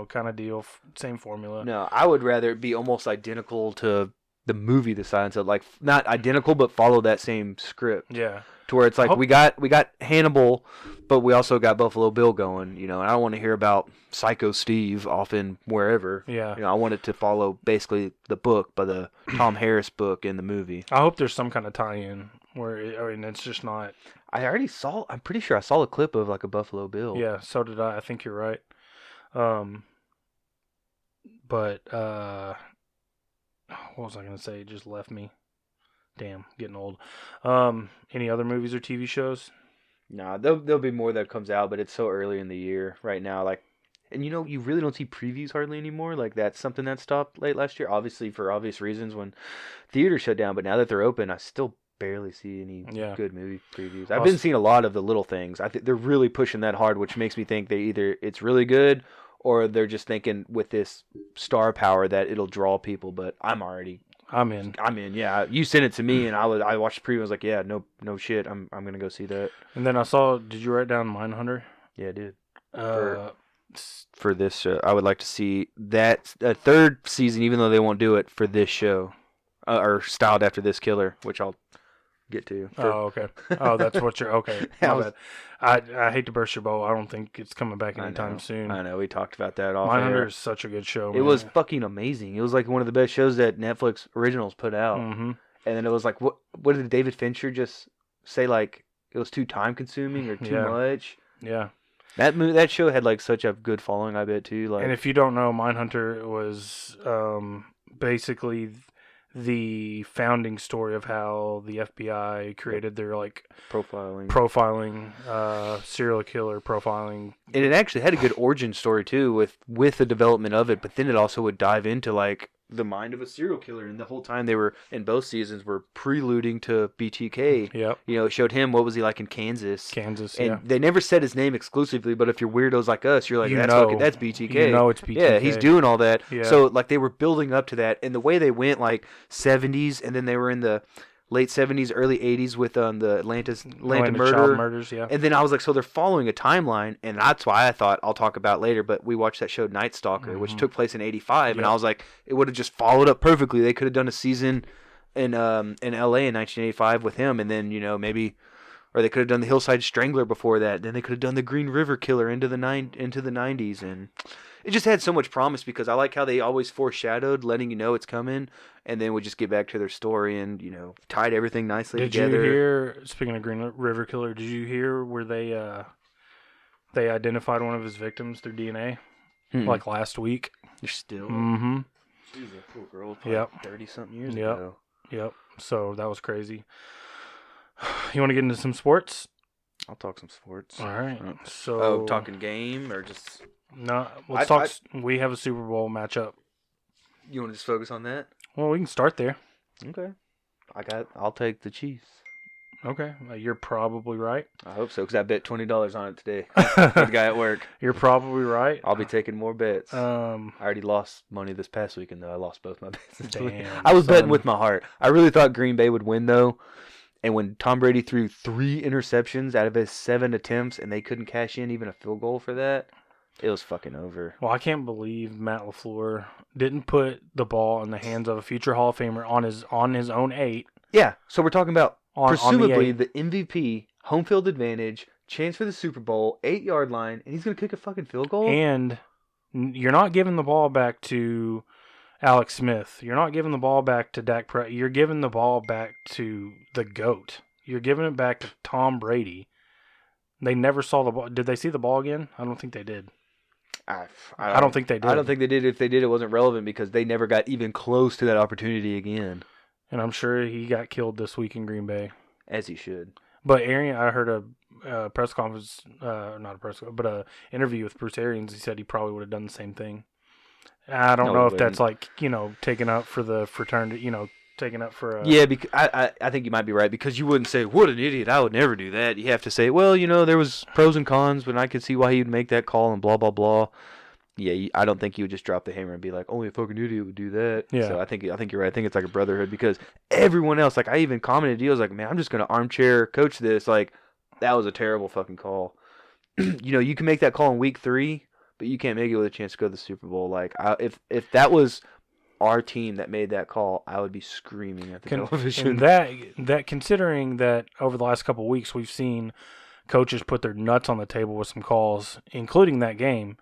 kind of deal, same formula. No, I would rather it be almost identical to the movie The Silence of, like not identical, but follow that same script. Yeah, To where it's like hope- we got Hannibal, but we also got Buffalo Bill going. And I don't want to hear about Psycho Steve off in wherever. yeah. I want it to follow basically the book, by the Tom Harris book in the movie. I hope there's some kind of tie-in where it's just not. I'm pretty sure I saw a clip of like a Buffalo Bill. Yeah, so did I. I think you're right. But what was I gonna say? It just left me. Damn, getting old. Any other movies or TV shows? Nah, there'll be more that comes out, but it's so early in the year right now. Like, and you really don't see previews hardly anymore. Like that's something that stopped late last year, obviously for obvious reasons when theaters shut down. But now that they're open, I still barely see any Yeah. good movie previews. I've been seeing a lot of the little things. I think they're really pushing that hard, which makes me think it's really good or they're just thinking with this star power that it'll draw people. But I'm in. Yeah, you sent it to me and I watched the preview. I was like, yeah, no shit. I'm gonna go see that. And then I saw. Did you write down Mindhunter? Yeah, dude. For For this show, I would like to see that third season, even though they won't do it for this show, or styled after this killer, which I'll get to. Oh, okay. Oh, that's what you're. Okay, my bad. I hate to burst your bubble. I don't think it's coming back anytime soon. I know we talked about that off Mindhunter air. is such a good show. It was fucking amazing. It was like one of the best shows that Netflix originals put out. Mm-hmm. And then it was like, what did David Fincher just say? Like it was too time consuming or too much. Yeah. That show had like such a good following, I bet too. Like, and if you don't know, Mindhunter was basically the founding story of how the FBI created their like profiling serial killer profiling. And it actually had a good origin story too with the development of it, but then it also would dive into like the mind of a serial killer, and the whole time they were in both seasons were preluding to BTK. Yep. You know, it showed him what was he like in Kansas. And yeah. They never said his name exclusively, but if you're weirdos like us, you're like, that's BTK. You know it's BTK. Yeah, he's doing all that. Yeah. So like they were building up to that, and the way they went like 70s, and then they were in the late 70s, early 80s with the Atlanta murder. Child murders, yeah. And then I was like, so they're following a timeline, and that's why I thought I'll talk about later, but we watched that show Night Stalker, which took place in 85, and I was like, it would have just followed up perfectly. They could have done a season in LA in 1985 with him, and then, you know, maybe, or they could have done the Hillside Strangler before that. Then they could have done the Green River Killer into the 90s, and it just had so much promise because I like how they always foreshadowed, letting you know it's coming, and then would just get back to their story and, you know, tied everything nicely together. Did you hear, speaking of Green River Killer, did you hear where they identified one of his victims through DNA? Like last week? You're still? Mm-hmm. She was a poor girl, 30-something years ago. Yep. So that was crazy. You want to get into some sports? I'll talk some sports. All right. So talking game or just... No, let's talk. We have a Super Bowl matchup. You want to just focus on that? Well, we can start there. Okay. I'll take the Chiefs. Okay, you're probably right. I hope so, because I bet $20 on it today. The guy at work. You're probably right. I'll be taking more bets. I already lost money this past weekend, though. I lost both my bets. I was betting with my heart. I really thought Green Bay would win, though. And when Tom Brady threw 3 interceptions out of his 7 attempts, and they couldn't cash in even a field goal for that, it was fucking over. Well, I can't believe Matt LaFleur didn't put the ball in the hands of a future Hall of Famer on his own 8. Yeah, so we're talking about presumably on the MVP, home field advantage, chance for the Super Bowl, 8-yard line, and he's going to kick a fucking field goal? And you're not giving the ball back to Alex Smith. You're not giving the ball back to Dak Prescott. You're giving the ball back to the GOAT. You're giving it back to Tom Brady. They never saw the ball. Did they see the ball again? I don't think they did. I don't think they did. I don't think they did. If they did, it wasn't relevant because they never got even close to that opportunity again. And I'm sure he got killed this week in Green Bay. As he should. But I heard a press conference, not a press, but a interview with Bruce Arians. He said he probably would have done the same thing. I don't know if that's like, you know, taking up for the fraternity, you know, taking up for a... Yeah, because I think you might be right, because you wouldn't say, what an idiot, I would never do that. You have to say, well, you know, there was pros and cons, but I could see why he'd make that call and blah, blah, blah. Yeah, I don't think he would just drop the hammer and be like, only a fucking idiot would do that. Yeah. So I think you're right. I think it's like a brotherhood, because everyone else, like I even commented, he was like, man, I'm just going to armchair coach this. Like, that was a terrible fucking call. You know, you can make that call in week 3, but you can't make it with a chance to go to the Super Bowl. Like, if that was our team that made that call, I would be screaming at the television. And that considering that over the last couple of weeks we've seen coaches put their nuts on the table with some calls, including that game.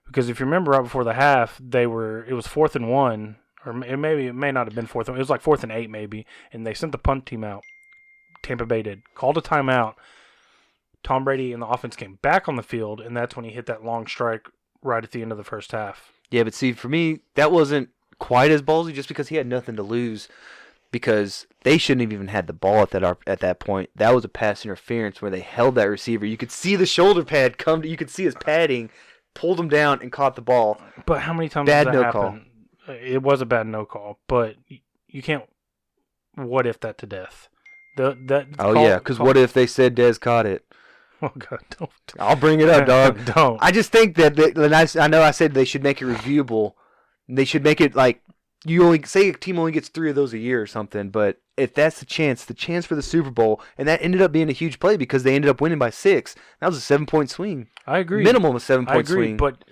Because if you remember, right before the half, it was 4th and 1, or it may not have been 4th. It was like 4th and 8 maybe, and they sent the punt team out. Tampa Bay did, called a timeout. Tom Brady and the offense came back on the field, and that's when he hit that long strike right at the end of the first half. Yeah, but see, for me, that wasn't quite as ballsy, just because he had nothing to lose, because they shouldn't have even had the ball at that point. That was a pass interference where they held that receiver. You could see the shoulder pad you could see his padding, pulled him down and caught the ball. But how many times bad does that no happen? Call. It was a bad no call, but you can't what if that to death. That Oh yeah, because what if they said Dez caught it? Oh God, don't. I'll bring it up, dog. Don't. I just think that I know I said they should make it reviewable. They should make it like you only say a team only gets 3 of those a year or something. But if that's the chance for the Super Bowl, and that ended up being a huge play because they ended up winning by 6. That was a 7-point swing. I agree. Minimum of 7-point I agree, swing. but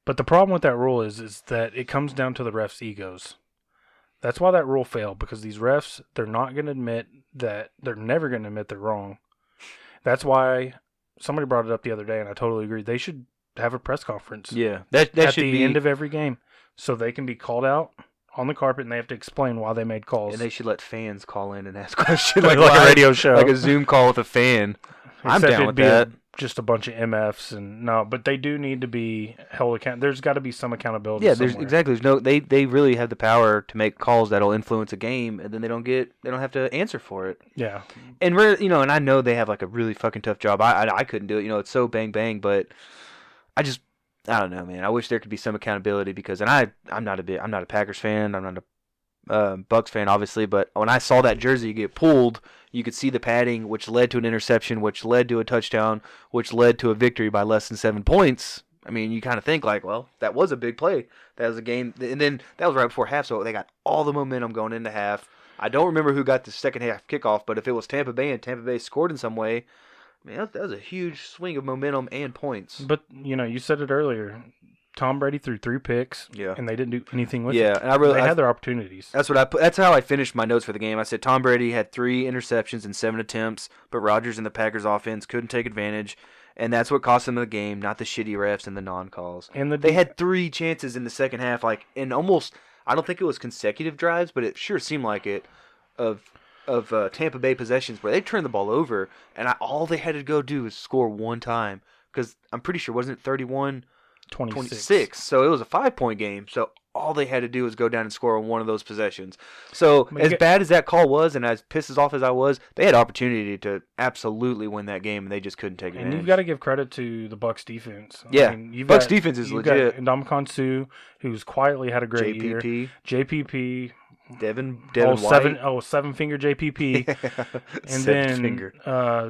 But the problem with that rule is that it comes down to the refs' egos. That's why that rule failed, because these refs, they're not going to admit that they're never going to admit they're wrong. That's why somebody brought it up the other day, and I totally agree. They should have a press conference. Yeah, that at should the be end of every game, so they can be called out on the carpet and they have to explain why they made calls. And they should let fans call in and ask questions like live, a radio show, like a Zoom call with a fan. I'm Except down it'd with be that. Just a bunch of MFs and no, but they do need to be held account. There's got to be some accountability. Yeah, somewhere. there's no they really have the power to make calls that'll influence a game, and then they don't have to answer for it. Yeah, And and I know they have like a really fucking tough job. I couldn't do it. It's so bang bang, but I don't know, man. I wish there could be some accountability because I'm not a Packers fan. I'm not a Bucks fan, obviously, but when I saw that jersey get pulled, you could see the padding, which led to an interception, which led to a touchdown, which led to a victory by less than 7 points. I mean, you kind of think like, well, that was a big play. That was a game, and then that was right before half, so they got all the momentum going into half. I don't remember who got the second half kickoff, but if it was Tampa Bay and Tampa Bay scored in some way, man, that was a huge swing of momentum and points. but you said it earlier. Tom Brady threw 3 picks, Yeah. and they didn't do anything with it. Yeah, and they had their opportunities. That's what I put. That's how I finished my notes for the game. I said Tom Brady had 3 interceptions and 7 attempts, but Rodgers and the Packers offense couldn't take advantage, and that's what cost them the game, not the shitty refs and the non-calls. And They had 3 chances in the second half, like in almost. I don't think it was consecutive drives, but it sure seemed like it. Of Tampa Bay possessions where they turned the ball over, and all they had to go do was score one time because I'm pretty sure wasn't it 31-26, so it was a 5-point game. So all they had to do was go down and score on one of those possessions. So as bad as that call was, and as pissed off as I was, they had opportunity to absolutely win that game, and they just couldn't take advantage. And you've got to give credit to the Bucs defense. Yeah, Bucs defense is you've legit. Got Ndamukong Suh, who's quietly had a great year. JPP. Devin oh, White. Seven-finger JPP. And Seven-finger.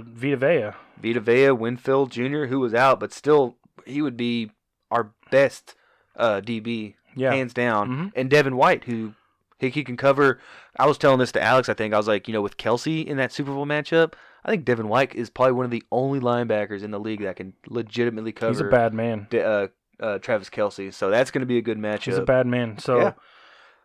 Vita Vea. Vita Vea, Winfield Jr., who was out, but still, he would be our best DB, hands down. Mm-hmm. And Devin White, who he can cover. I was telling this to Alex, I think. I was like, with Kelsey in that Super Bowl matchup, I think Devin White is probably one of the only linebackers in the league that can legitimately cover. He's a bad man. Travis Kelsey. So that's going to be a good matchup. He's a bad man. So. Yeah.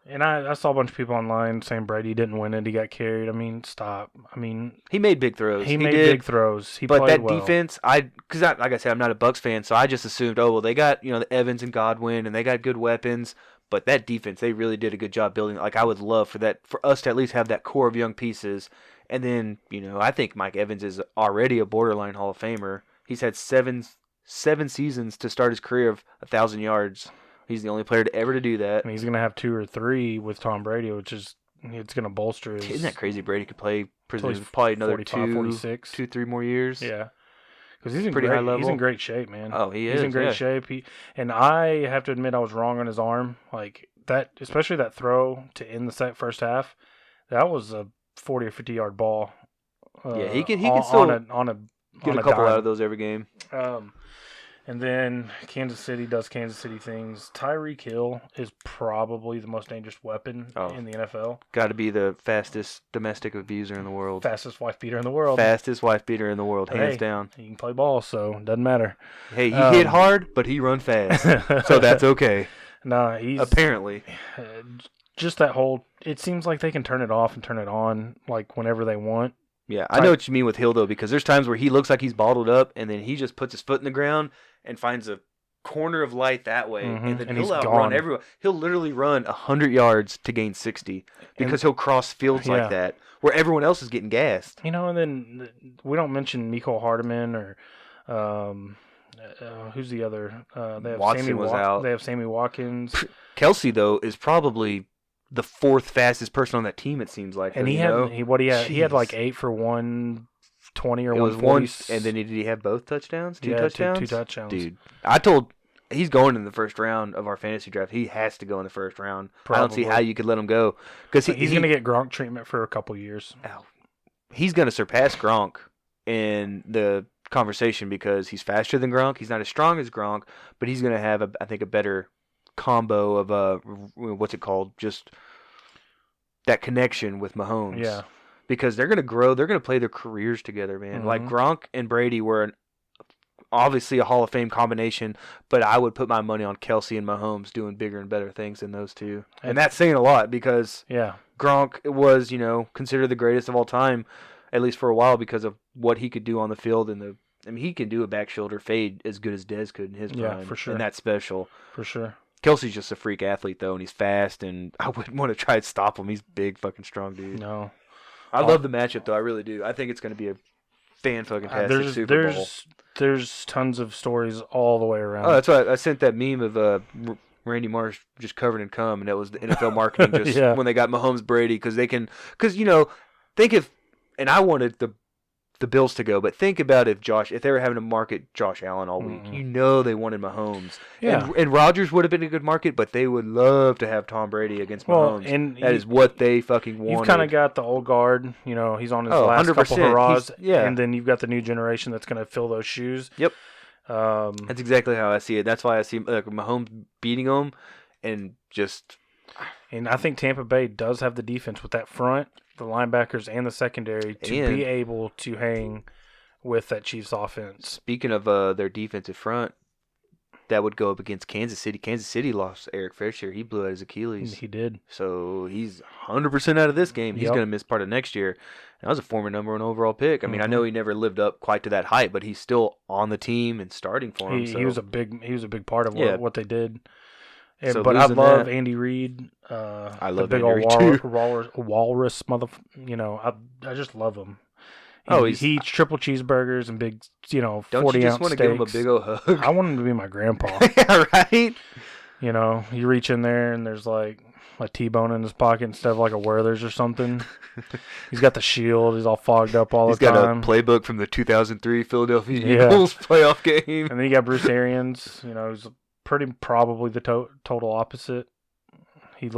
And I saw a bunch of people online saying Brady didn't win it. He got carried. I mean, stop. I mean, he made big throws. He made big throws. He but played that well. defense, because like I said, I'm not a Bucs fan, so I just assumed, they got the Evans and Godwin, and they got good weapons. But that defense, they really did a good job building. Like I would love for us to at least have that core of young pieces. And then I think Mike Evans is already a borderline Hall of Famer. He's had seven 7 seasons to start his career of 1,000 yards. He's the only player to ever to do that. And he's going to have 2 or 3 with Tom Brady, which is it's going to bolster his. Isn't that crazy? Brady could play Until he's probably another 45, 46. 2-3 more years. Yeah. Because he's in Pretty great, high level. He's in great shape, man. Oh, he is. He's in great yeah. shape. And I have to admit, I was wrong on his arm. Like that, especially that throw to end the first half. That was a 40 or 50 yard ball. Yeah, he can still on a Get on a couple dime. out of those every game. And then Kansas City does Kansas City things. Tyreek Hill is probably the most dangerous weapon in the NFL. Got to be the fastest domestic abuser in the world. Fastest wife beater in the world. Fastest wife beater in the world, hands down. He can play ball, so it doesn't matter. Hey, he hit hard, but he run fast, so that's okay. Nah, he's apparently just that whole. It seems like they can turn it off and turn it on like whenever they want. Yeah, I know what you mean with Hill though, because there's times where he looks like he's bottled up, and then he just puts his foot in the ground and finds a corner of light that way, and then and he'll he's outrun gone. everyone. He'll literally run 100 yards to gain 60 because he'll cross fields like that where everyone else is getting gassed. You know, and then we don't mention Mecole Hardman or who's the other? They have Watson was out. They have Sammy Watkins. Kelsey though is probably the 4th fastest person on that team. It seems like, And he had like 8 for 120 or 140. And then did he have both touchdowns? Two Yeah, touchdowns? two touchdowns. Dude, he's going in the first round of our fantasy draft. He has to go in the first round. Probably. I don't see how you could let him go because he's going to get Gronk treatment for a couple years. He's going to surpass Gronk in the conversation because he's faster than Gronk. He's not as strong as Gronk, but he's going to have, I think, a better combo of what's it called? Just that connection with Mahomes. Yeah. Because they're going to grow. They're going to play their careers together, man. Like Gronk and Brady were obviously a Hall of Fame combination, but I would put my money on Kelsey and Mahomes doing bigger and better things than those two. And that's saying a lot because Gronk was, considered the greatest of all time, at least for a while, because of what he could do on the field. He can do a back shoulder fade as good as Dez could in his prime. Yeah, for sure. And that's special. For sure. Kelsey's just a freak athlete, though, and he's fast, and I wouldn't want to try to stop him. He's big, fucking strong dude. No. I love the matchup, though. I really do. I think it's going to be a fan-fucking-tastic Super Bowl. There's tons of stories all the way around. Oh, that's why I sent that meme of Randy Marsh just covered in cum, and that was the NFL marketing just when they got Mahomes Brady because think if, and I wanted the Bills to go, but think about if they were having to market Josh Allen all week, they wanted Mahomes. Yeah. And Rodgers would have been a good market, but they would love to have Tom Brady against Mahomes. And that is what they fucking wanted. You've kind of got the old guard, he's on his last 100%. couple hurrahs, Yeah. and then you've got the new generation that's going to fill those shoes. Yep. That's exactly how I see it. That's why I see Mahomes beating them and just... And I think Tampa Bay does have the defense with that front, the linebackers, and the secondary to be able to hang with that Chiefs offense. Speaking of their defensive front, that would go up against Kansas City. Kansas City lost Eric Fisher. He blew out his Achilles. He did. So he's 100% out of this game. He's going to miss part of next year. And that was a former number 1 overall pick. I mean, I know he never lived up quite to that height, but he's still on the team and starting for him. He was a big part of what they did. So but I love Andy Reid. I love the big Andy old Reid walrus I just love him. He eats triple cheeseburgers and big, 40-ounce steaks. Don't you just want to give him a big old hug? I want him to be my grandpa. Yeah, right? You reach in there and there's like a T-bone in his pocket instead of like a Werther's or something. He's got the shield. He's all fogged up all the time. He's got a playbook from the 2003 Philadelphia Eagles playoff game. And then you got Bruce Arians, who's probably the total opposite. They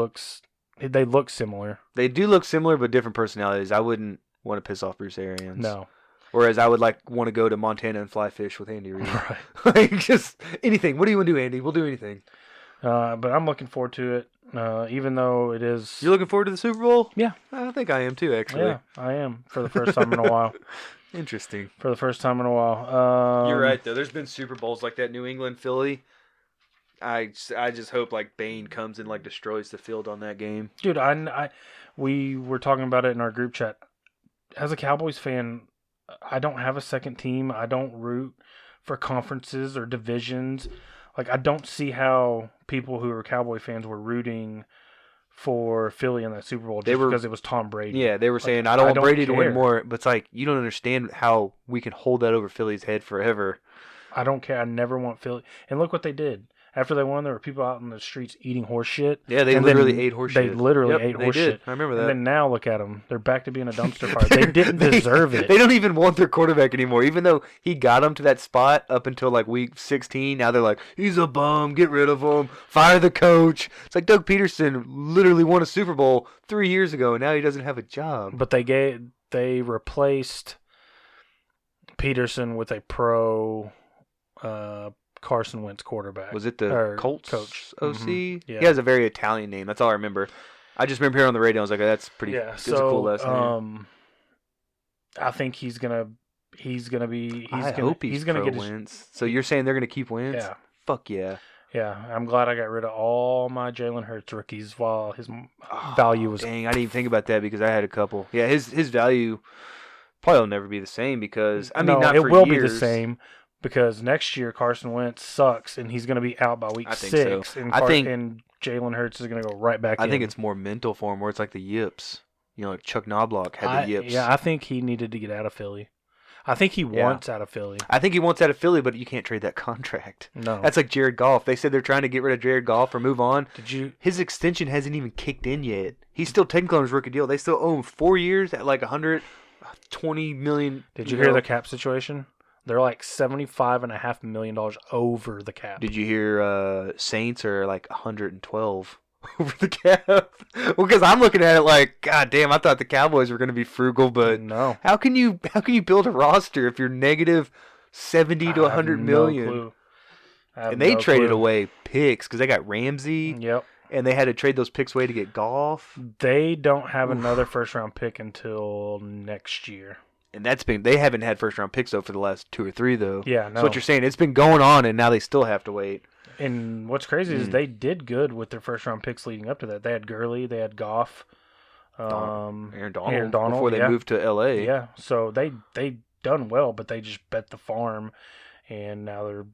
look similar. They do look similar, but different personalities. I wouldn't want to piss off Bruce Arians. No. Whereas I would want to go to Montana and fly fish with Andy Reid. Right. Just anything. What do you want to do, Andy? We'll do anything. But I'm looking forward to it, even though it is... You're looking forward to the Super Bowl? Yeah. I think I am too, actually. Yeah, I am, for the first time in a while. Interesting. For the first time in a while. You're right, though. There's been Super Bowls like that New England, Philly. I just hope Bane comes and destroys the field on that game. Dude, we were talking about it in our group chat. As a Cowboys fan, I don't have a second team. I don't root for conferences or divisions. I don't see how people who are Cowboy fans were rooting for Philly in that Super Bowl because it was Tom Brady. Yeah, they were saying, I don't want Brady to win more. But it's you don't understand how we can hold that over Philly's head forever. I don't care. I never want Philly. And look what they did. After they won, there were people out in the streets eating horse shit. Yeah, they And literally then ate horse They shit. literally Yep, ate they horse did. shit. I remember that. And then now look at them. They're back to being a dumpster fire. They didn't deserve it. They don't even want their quarterback anymore. Even though he got them to that spot up until like week 16, now they're like, he's a bum. Get rid of him. Fire the coach. It's like Doug Peterson literally won a Super Bowl 3 years ago, and now he doesn't have a job. But they replaced Peterson with a pro Carson Wentz quarterback. Was it the Or Colts coach? OC? Mhm, yeah. He has a very Italian name. That's all I remember. I just remember hearing on the radio. I was like, oh, that's pretty. Yeah. That's a cool last name. I think he's gonna be. I hope he's gonna pro get his. Wentz. So you're saying they're gonna keep Wentz? Yeah. Fuck yeah. Yeah, I'm glad I got rid of all my Jalen Hurts rookies while his value was. Dang, I didn't even think about that because I had a couple. Yeah, his value probably will never be the same because I mean, not it for will years. be the same because next year Carson Wentz sucks and he's going to be out by week I think 6, so. and I think- and Jalen Hurts is going to go right back. I think in. it's more mental for him, where it's like the yips. You know, like Chuck Knobloch had the yips. Yeah, I think he needed to get out of Philly. I think he wants out of Philly. I think he wants out of Philly, but you can't trade that contract. No, That's like Jared Goff. They said they're trying to get rid of Jared Goff or move on. did you? His extension hasn't even kicked in yet. He's still technically on his rookie deal. They still owe him 4 years at like $120 million. Did you hear the cap situation? They're like $75.5 million over the cap. Did you hear Saints are like 112 over the cap? Well, because I'm looking at it like, God damn, I thought the Cowboys were going to be frugal, but No. how can you build a roster if you're negative 70 to I have 100 no million? clue. I have And they no traded clue. away picks because they got Ramsey, Yep. and they had to trade those picks away to get Goff. They don't have another first round pick until next year. And they haven't had first round picks though for the last 2 or 3 though. Yeah, So no. what you're saying, it's been going on, and now they still have to wait. And what's crazy is they did good with their first round picks leading up to that. They had Gurley, they had Goff, Aaron Donald, Aaron Donald, before they yeah. moved to LA. Yeah, so they done well, but they just bet the farm, and now they're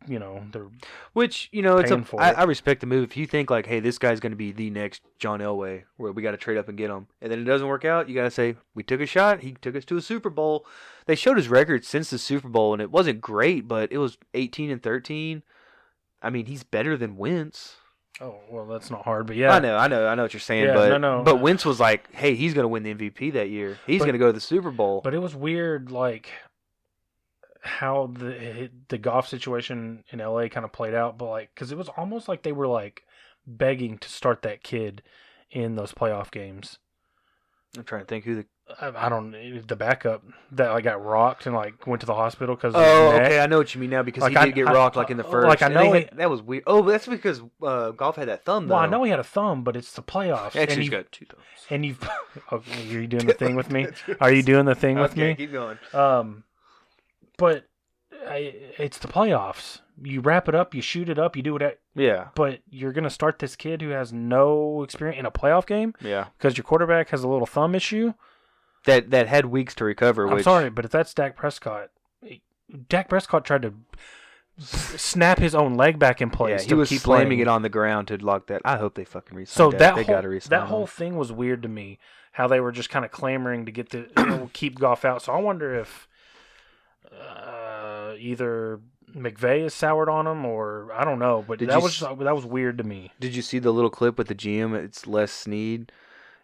Which, it's paying for I it. respect the move. If you think like, hey, this guy's going to be the next John Elway, where we got to trade up and get him, and then it doesn't work out, you got to say, we took a shot. He took us to a Super Bowl. They showed his record since the Super Bowl, and it wasn't great, but it was 18-13. I mean, he's better than Wentz. oh well, that's not hard, but yeah, I know what you're saying, Yeah, but no. but Wentz was like, hey, he's going to win the MVP that year. He's But- going to go to the Super Bowl. But it was weird, like how the Goff situation in LA kind of played out, but like because it was almost like they were like begging to start that kid in those playoff games. I'm trying to think who the. I don't the backup that like got rocked and like went to the hospital because Oh, okay, I know what you mean now because Like, he did get I- rocked like in the first. like, I and know they it- that was weird. Oh, but that's because Goff had that thumb though. Well, I know he had a thumb, but it's the playoffs. Actually, and he's you, got 2 thumbs. and you've okay, are you doing the thing with me? Are you doing the thing with Okay, me? keep going. But it's the playoffs. You wrap it up, you shoot it up, you do it. Yeah, But you're gonna start this kid who has no experience in a playoff game yeah. because your quarterback has a little thumb issue. That had weeks to recover. I'm Which, sorry, but if that's Dak Prescott, tried to snap his own leg back in place. Yeah, he to was keep slamming playing. it on the ground to lock that. I hope they fucking resign. So Dak. that they whole gotta resign that whole him. thing was weird to me. How they were just kind of clamoring to get the keep Goff out. So I wonder if either McVay is soured on him or I don't know. But Did that you was weird to me. Did you see the little clip with the GM? It's Les Snead,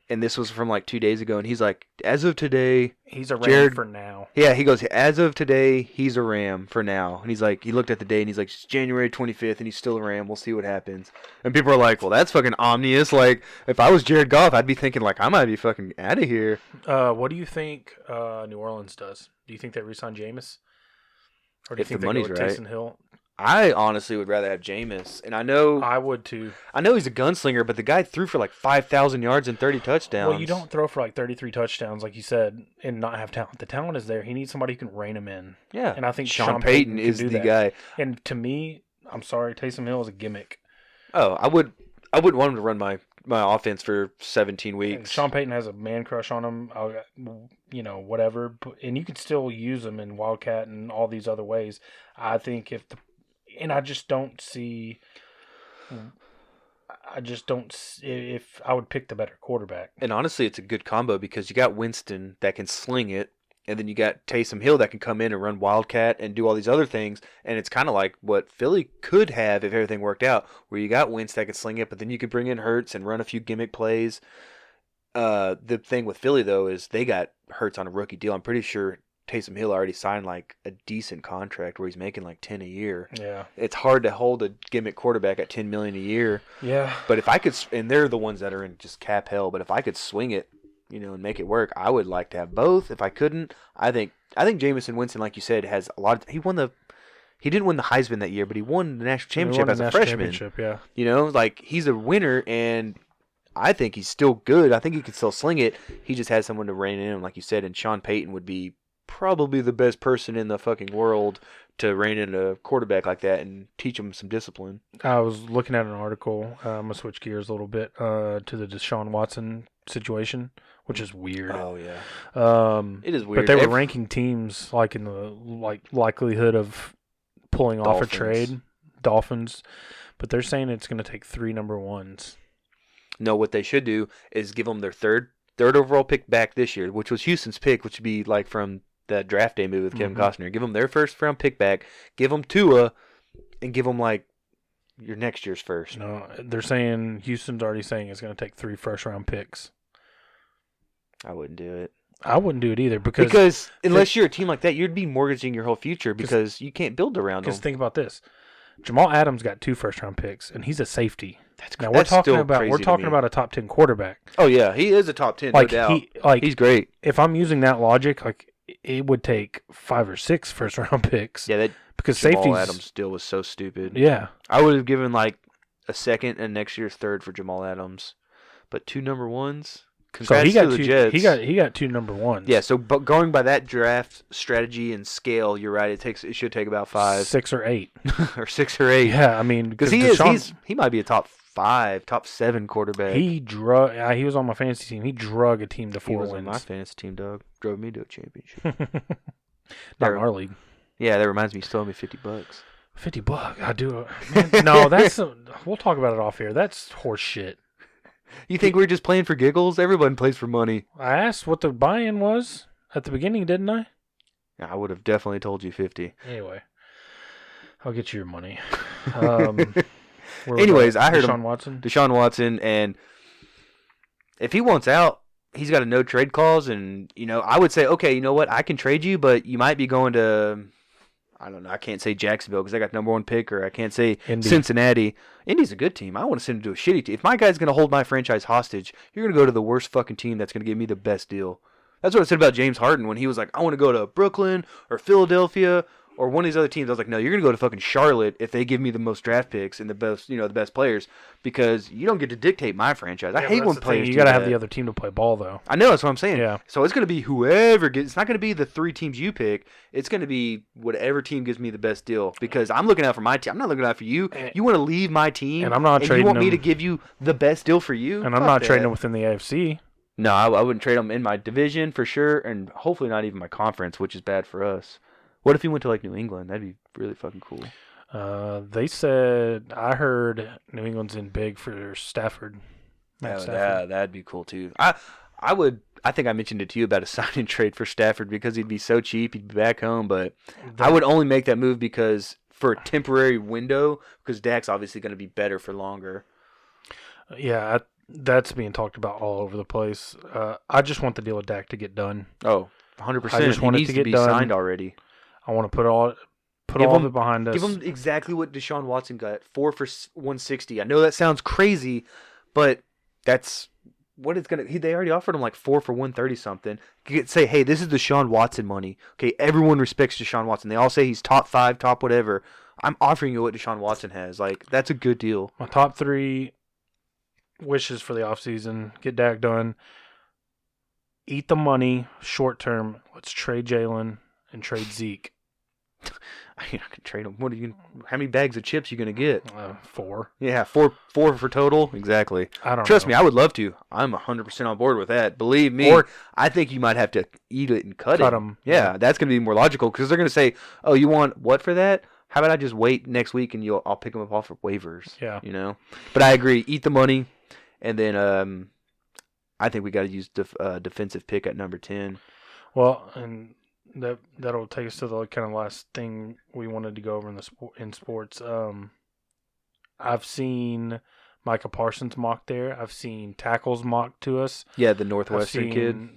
and this was from like 2 days ago, and he's like, as of today. He's a Ram Jared- for now. Yeah, he goes, as of today, he's a Ram for now. And he's like, he looked at the date and he's like, it's January 25th and he's still a Ram. We'll see what happens. And people are like, well, that's fucking ominous. Like, if I was Jared Goff, I'd be thinking, like, I might be fucking out of here. What do you think New Orleans does? Do you think they re-sign Jameis? Or do you If think the they money's go with right. Taysom Hill? I honestly would rather have Jameis. And I know I would too. he's a gunslinger, but the guy threw for like 5,000 yards and 30 touchdowns. Well, you don't throw for like 33 touchdowns, like you said, and not have talent. The talent is there. He needs somebody who can rein him in. Yeah. And I think Sean Sean Payton Payton is can the do guy. And to me, I'm sorry, Taysom Hill is a gimmick. Oh, I wouldn't want him to run my offense for 17 And weeks. Sean Payton has a man crush on him, whatever. And you could still use him in Wildcat and all these other ways. I think and I just don't see. If I would pick the better quarterback. And honestly, it's a good combo because you got Winston that can sling it, And then you got Taysom Hill that can come in and run Wildcat and do all these other things. And it's kind of like what Philly could have if everything worked out, where you got Wentz that could sling it, but then you could bring in Hurts and run a few gimmick plays. The thing with Philly, though, is they got Hurts on a rookie deal. I'm pretty sure Taysom Hill already signed like a decent contract where he's making like 10 a year. Yeah. It's hard to hold a gimmick quarterback at 10 million a year. Yeah. But if I could, and they're the ones that are in just cap hell, but if I could swing it, and make it work, I would like to have both. If I couldn't, I think Jameis Winston, like you said, has a lot of, he didn't win the Heisman that year, but he won the national championship as a freshman. Yeah. Like he's a winner, and I think he's still good. I think he can still sling it. He just has someone to rein in him, like you said, and Sean Payton would be probably the best person in the fucking world to rein in a quarterback like that and teach him some discipline. I was looking at an article. I'm going to switch gears a little bit to the Deshaun Watson situation, which is weird. Oh, yeah. It is weird. But they were ranking teams like in the likelihood of pulling off a trade. Dolphins. But they're saying it's going to take 3 number ones. No, what they should do is give them their third overall pick back this year, which was Houston's pick, which would be like from that draft day movie with Kevin Costner. Give them their first round pick back, give them Tua, and give them like your next year's first. No, they're saying Houston's already saying it's going to take 3 first round picks. I wouldn't do it. I wouldn't do it either because unless you're a team like that, you'd be mortgaging your whole future because you can't build around them. Because think about this: Jamal Adams got 2 first round picks, and he's a safety. Now we're talking about a top 10 quarterback. Oh yeah, he is a top 10, no doubt. He's great. If I'm using that logic, like it would take 5 or 6 first round picks. Yeah, because Jamal Adams deal was so stupid. Yeah, I would have given like a second and next year's third for Jamal Adams, but 2 number ones. Congrats to the Jets. He got 2 number ones. Yeah, so but going by that draft strategy and scale, you're right. It should take about 5, 6 or 8, or 6 or 8. Yeah, I mean because he might be a top 5, top 7 quarterback. He was on my fantasy team. He drug a team to 4 wins. He was on my fantasy team, dog. Drove me to a championship. Not in our league. Yeah, that reminds me. You still owe me $50. $50. I do. Man, no, we'll talk about it off here. That's horse shit. You think we're just playing for giggles? Everyone plays for money. I asked what the buy-in was at the beginning, didn't I? I would have definitely told you 50. Anyway, I'll get you your money. Anyways, I heard Deshaun Watson, and if he wants out, he's got a no trade clause, and I would say, okay, you know what, I can trade you, but you might be going to, I don't know, I can't say Jacksonville because I got number 1 pick, or I can't say Indy. Cincinnati. Indy's a good team. I want to send him to a shitty team. If my guy's going to hold my franchise hostage, you're going to go to the worst fucking team that's going to give me the best deal. That's what I said about James Harden when he was like, I want to go to Brooklyn or Philadelphia or one of these other teams. I was like, no, you're going to go to fucking Charlotte if they give me the most draft picks and the best, the best players, because you don't get to dictate my franchise. I hate when players You got to have the other team to play ball, though. I know, that's what I'm saying. Yeah. So it's going to be whoever gets. It's not going to be the 3 teams you pick. It's going to be whatever team gives me the best deal, because I'm looking out for my team. I'm not looking out for you. You want to leave my team, and I'm not trading. You want me to give you the best deal for you, and I'm not trading them within the AFC. No, I wouldn't trade them in my division for sure, and hopefully not even my conference, which is bad for us. What if he went to like New England? That'd be really fucking cool. They said, I heard New England's in big for Stafford. Yeah, that'd be cool too. I think I mentioned it to you about a sign and trade for Stafford because he'd be so cheap, he'd be back home. But I would only make that move because for a temporary window, because Dak's obviously going to be better for longer. Yeah, that's being talked about all over the place. I just want the deal with Dak to get done. Oh, 100%. I just want it to get done. Signed already. I want to put all of it behind us. Give him exactly what Deshaun Watson got, 4 for 160. I know that sounds crazy, but that's what it's gonna. They already offered him like 4 for 130 something. You could say, hey, this is Deshaun Watson money. Okay, everyone respects Deshaun Watson. They all say he's top 5, top whatever. I'm offering you what Deshaun Watson has. Like, that's a good deal. My top 3 wishes for the offseason: get Dak done, eat the money short term. Let's trade Jalen and trade Zeke. I can trade him. How many bags of chips you gonna get? 4. Yeah, 4 for total. Exactly. Trust me, I would love to. I'm 100% on board with that. Believe me. I think you might have to eat it and cut them. Yeah, that's gonna be more logical because they're gonna say, "Oh, you want what for that? How about I just wait next week and I'll pick them up off of waivers." Yeah. But I agree. Eat the money, and then I think we got to use defensive pick at number 10. Well, and that'll take us to the kind of last thing we wanted to go over in sports. I've seen Micah Parsons mocked there. I've seen tackles mocked to us. Yeah, the Northwestern kid.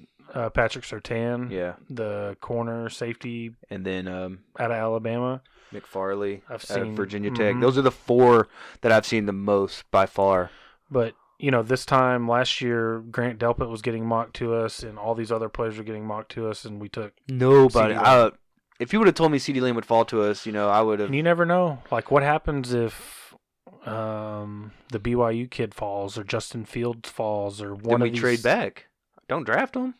Patrick Surtain. Yeah. The corner safety. And then out of Alabama. McFarley I've out seen of Virginia Tech. Those are the 4 that I've seen the most by far. But, this time last year, Grant Delpit was getting mocked to us, and all these other players were getting mocked to us, and we took nobody. CeeDee If you would have told me CeeDee Lamb would fall to us, I would have. And you never know. Like, what happens if the BYU kid falls, or Justin Fields falls, or one Then of we trade back. Don't draft him.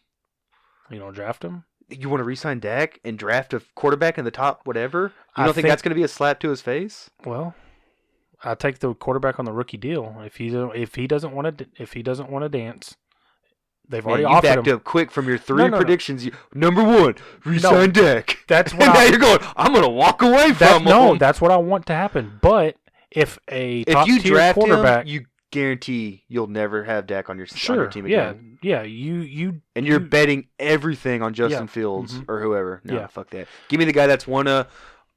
You don't draft him? You want to re-sign Dak and draft a quarterback in the top whatever? You I don't think think- that's going to be a slap to his face? Well, I take the quarterback on the rookie deal. If he doesn't want to dance, they've Man, already you offered backed him. up quick from your 3 No. predictions. Number 1, re-sign Dak. That's And what now I, you're going, I'm going to walk away from him. that's what I want to happen. But if a top If you tier draft quarterback, him, you guarantee you'll never have Dak on your sure, team yeah, again. yeah, you And you're you- betting everything on Justin Yeah. Fields Mhm. or whoever. No, Yeah. fuck that. Give me the guy that's won a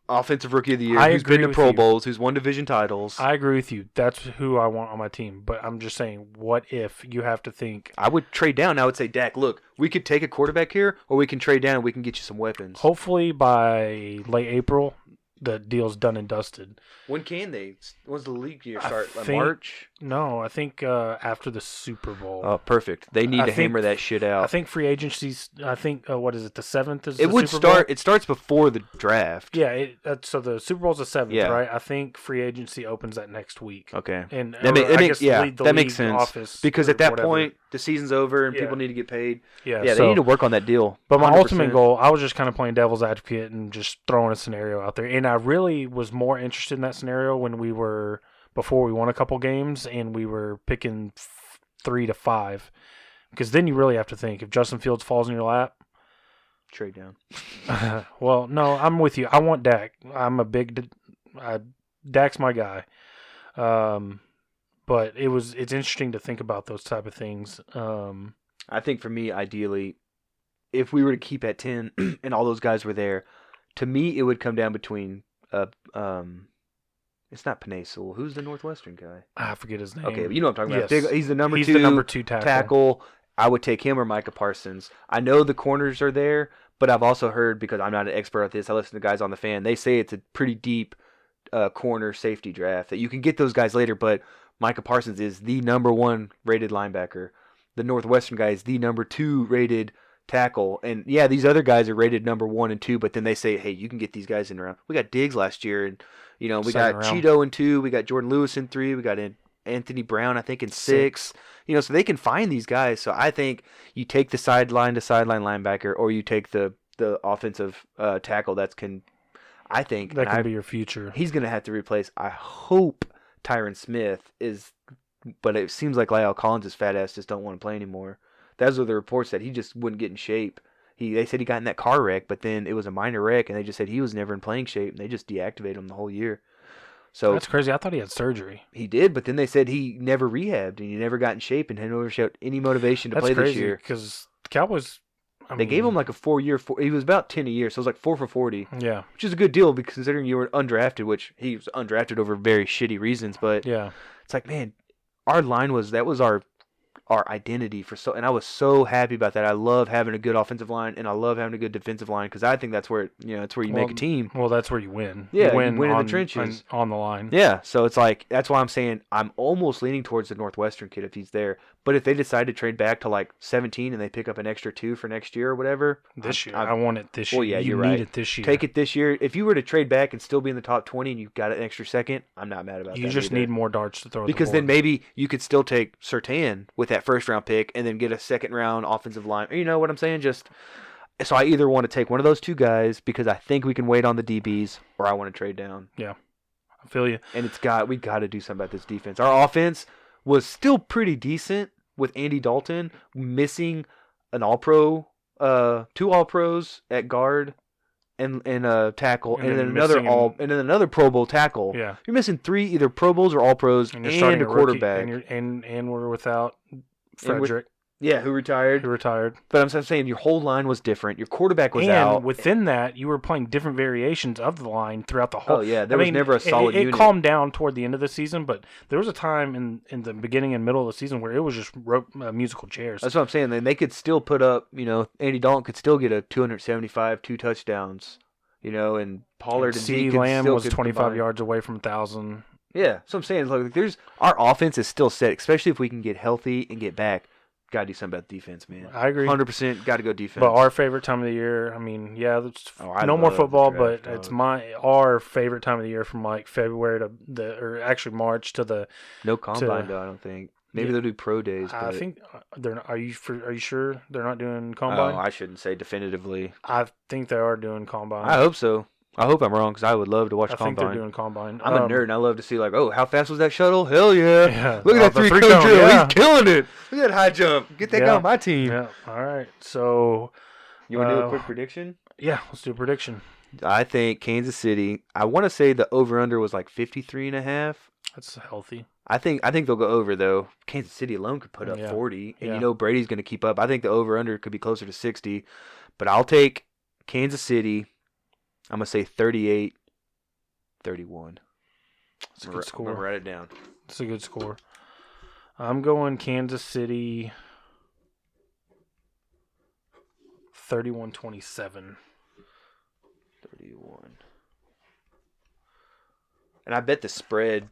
offensive rookie of the year, I who's agree been to with Pro you. Bowls, who's won division titles. I agree with you. That's who I want on my team. But I'm just saying, what if you have to think? I would trade down. I would say, Dak, look, we could take a quarterback here, or we can trade down and we can get you some weapons. Hopefully by late April, the deal's done and dusted. When can they? When's the league year I start? Like think- March? No, I think after the Super Bowl. Oh, perfect. They need I to think- hammer that shit out. I think free agencies. I think what is it? The 7th is. it the would Super Bowl? start. It starts before the draft. Yeah. So the Super Bowl's the 7th, Yeah. right? I think free agency opens that next week. Okay. And That, ma- or that I makes guess yeah. the That makes league sense office because or at that whatever. point the season's over and Yeah. people need to get paid. Yeah. Yeah, so, they need to work on that deal. But my 100%. ultimate goal, I was just kind of playing devil's advocate and just throwing a scenario out there. And I really was more interested in that scenario before we won a couple games and we were picking 3 to 5. Because then you really have to think, if Justin Fields falls in your lap, Trade down. well, no, I'm with you. I want Dak. I'm a big Dak's my guy. But it's interesting to think about those type of things. I think for me, ideally, if we were to keep at 10 and all those guys were there, to me it would come down between it's not Penei Sewell. Who's the Northwestern guy? I forget his name. Okay, but you know what I'm talking about. Yes. He's the number He's two. the number 2 tackle. tackle. I would take him or Micah Parsons. I know the corners are there, but I've also heard, because I'm not an expert at this, I listen to guys on the fan. They say it's a pretty deep corner safety draft that you can get those guys later, but Micah Parsons is the number 1 rated linebacker. The Northwestern guy is the number 2 rated tackle. And yeah, these other guys are rated number 1 and 2, but then they say, hey, you can get these guys in the round. We got Diggs last year, and we Second got round. Cheeto in 2, we got Jordan Lewis in 3, we got Anthony Brown, I think, in 6. So they can find these guys. So I think you take the sideline to sideline linebacker, or you take the offensive tackle that can be your future. He's going to have to replace, I hope, Tyron Smith is, but it seems like Lyle Collins' fat ass just don't want to play anymore. Those are the reports that he just wouldn't get in shape. They said he got in that car wreck, but then it was a minor wreck, and they just said he was never in playing shape, and they just deactivated him the whole year. So That's crazy. I thought he had surgery. he did, but then they said he never rehabbed, and he never got in shape, and had never showed any motivation to That's play crazy this year. because the Cowboys. They gave him like a 4-year. He was about 10 a year, so it was like 4 for 40, Yeah, which is a good deal because considering you were undrafted, which he was undrafted over very shitty reasons. But yeah. it's like, man, our line was our identity and I was so happy about that. I love having a good offensive line, and I love having a good defensive line because I think that's where it's where you make a team. Well, that's where you win. Yeah, you win win in the on, trenches. on the line. Yeah, so it's like that's why I'm saying I'm almost leaning towards the Northwestern kid if he's there. But if they decide to trade back to like 17 and they pick up an extra 2 for next year or whatever, This year, I want it this year. Well, yeah, you you're need right. it this year. Take it this year. If you were to trade back and still be in the top 20 and you got an extra second, I'm not mad about that. You just either. need more darts to throw. Because at the then board. maybe you could still take Surtain with that first round pick and then get a second round offensive line. You know what I'm saying? So I either want to take one of those 2 guys because I think we can wait on the DBs, or I want to trade down. I feel you. And we got to do something about this defense. Our offense was still pretty decent with Andy Dalton missing an All-Pro, 2 All-Pros at guard and a tackle, And and then then another Pro Bowl tackle. Yeah, You're missing 3 either Pro Bowls or All-Pros and and, you're starting a rookie, quarterback. and we're without Frederick. Yeah, who retired? who retired. But I'm saying your whole line was different. Your quarterback was And out. within that, you were playing different variations of the line throughout the whole. Oh, yeah, there was never a solid it unit. calmed down toward the end of the season, but there was a time in the beginning and middle of the season where it was just musical chairs. That's what I'm saying. Then they could still put up, Andy Dalton could still get a 275, 2 touchdowns, and Pollard and CeeDee Zeke Lamb still was could 25 combine. yards away from 1,000. Yeah, so I'm saying, look, our offense is still set, especially if we can get healthy and get back. Got to do something about defense, man. I agree. 100% got to go defense. But our favorite time of the year, I mean, yeah, it's I no more love the football, draft, but it's dog. our favorite time of the year from like February to or actually March to the. No combine, though, I don't think. Maybe Yeah. they'll do pro days. I But think they're. Are you sure they're not doing combine? I shouldn't say definitively. I think they are doing combine. I hope so. I hope I'm wrong because I would love to watch I think combine. they're doing combine. I'm a nerd and I love to see how fast was that shuttle? Hell yeah! Yeah. Look at that The three three cone drill. yeah. He's killing it. Look at that high jump. Get that Yeah. guy on my team. Yeah. All right. So You want to do a Uh, quick prediction? yeah, let's do a prediction. I think Kansas City. I want to say the over under was like 53.5. That's healthy. I think they'll go over though. Kansas City alone could put up Yeah. 40, and Yeah. Brady's going to keep up. I think the over under could be closer to 60, but I'll take Kansas City. I'm gonna say 38-31. It's a I'm good score. gonna write it down. It's a good score. I'm going Kansas City 31-27. 31. And I bet the spread.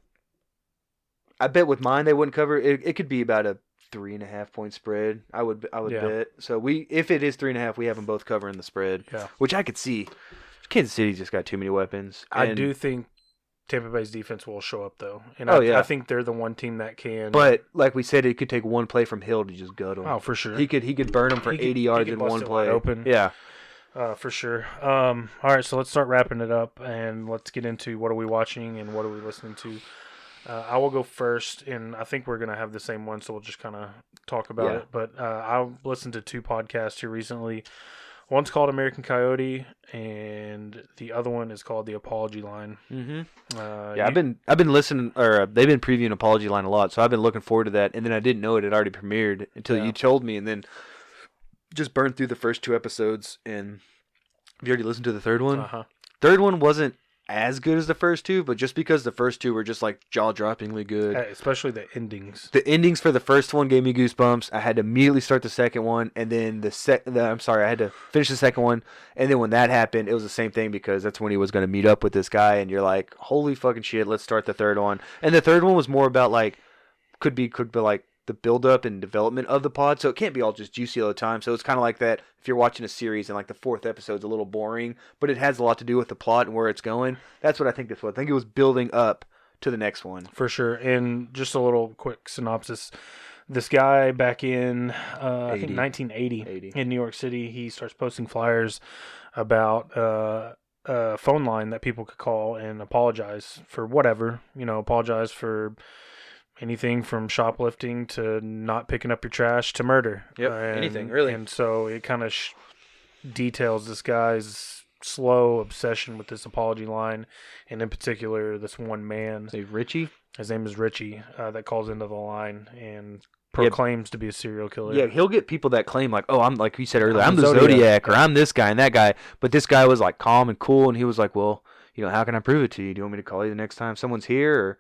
I bet with mine they wouldn't cover. It could be about a 3.5 point spread. I would Yeah. bet. So if it is 3.5, we have them both covering the spread. Yeah. Which I could see. Kansas City's just got too many weapons. I And- do think Tampa Bay's defense will show up though, and Oh, I, yeah. I think they're the one team that can. But like we said, it could take one play from Hill to just gut them. oh, for sure, He could burn them for He could- 80 he yards could in bust one it wide play. open. Yeah. For sure. All right, so let's start wrapping it up, and let's get into what are we watching and what are we listening to. I will go first, and I think we're gonna have the same one, so we'll just kind of talk about Yeah. it. But I've listened to 2 podcasts here recently. One's called American Coyote, and the other one is called The Apology Line. Mm-hmm. Yeah, Yeah, I've been listening, or they've been previewing Apology Line a lot, so I've been looking forward to that. And then I didn't know it had already premiered until Yeah. you told me, and then just burned through the first 2 episodes. And have you already listened to the third one? Uh-huh. Third one wasn't as good as the first 2, but just because the first 2 were just like jaw-droppingly good. Especially the endings. The endings for the first one gave me goosebumps. I had to immediately start the second one, and then I had to finish the second one, and then when that happened, it was the same thing because that's when he was going to meet up with this guy, and you're like, holy fucking shit, let's start the third one. And the third one was more about like, could be like the build-up and development of the pod, so it can't be all just juicy all the time. So it's kind of like that if you're watching a series and like the 4th episode's a little boring, but it has a lot to do with the plot and where it's going. That's what I think this was. I think it was building up to the next one. For sure. And just a little quick synopsis. This guy back in, I think 80. 1980 in New York City, he starts posting flyers about a phone line that people could call and apologize for whatever. Apologize for anything from shoplifting to not picking up your trash to murder. Yep, anything, really. And so it kind of details this guy's slow obsession with this apology line, and in particular, this one man. Say Richie? His name is Richie, that calls into the line and proclaims to be a serial killer. Yeah, he'll get people that claim like, oh, I'm like you said earlier, I'm I'm the the Zodiac. Zodiac, or I'm this guy and that guy. But this guy was like calm and cool, and he was like, well, how can I prove it to you? Do you want me to call you the next time someone's here, or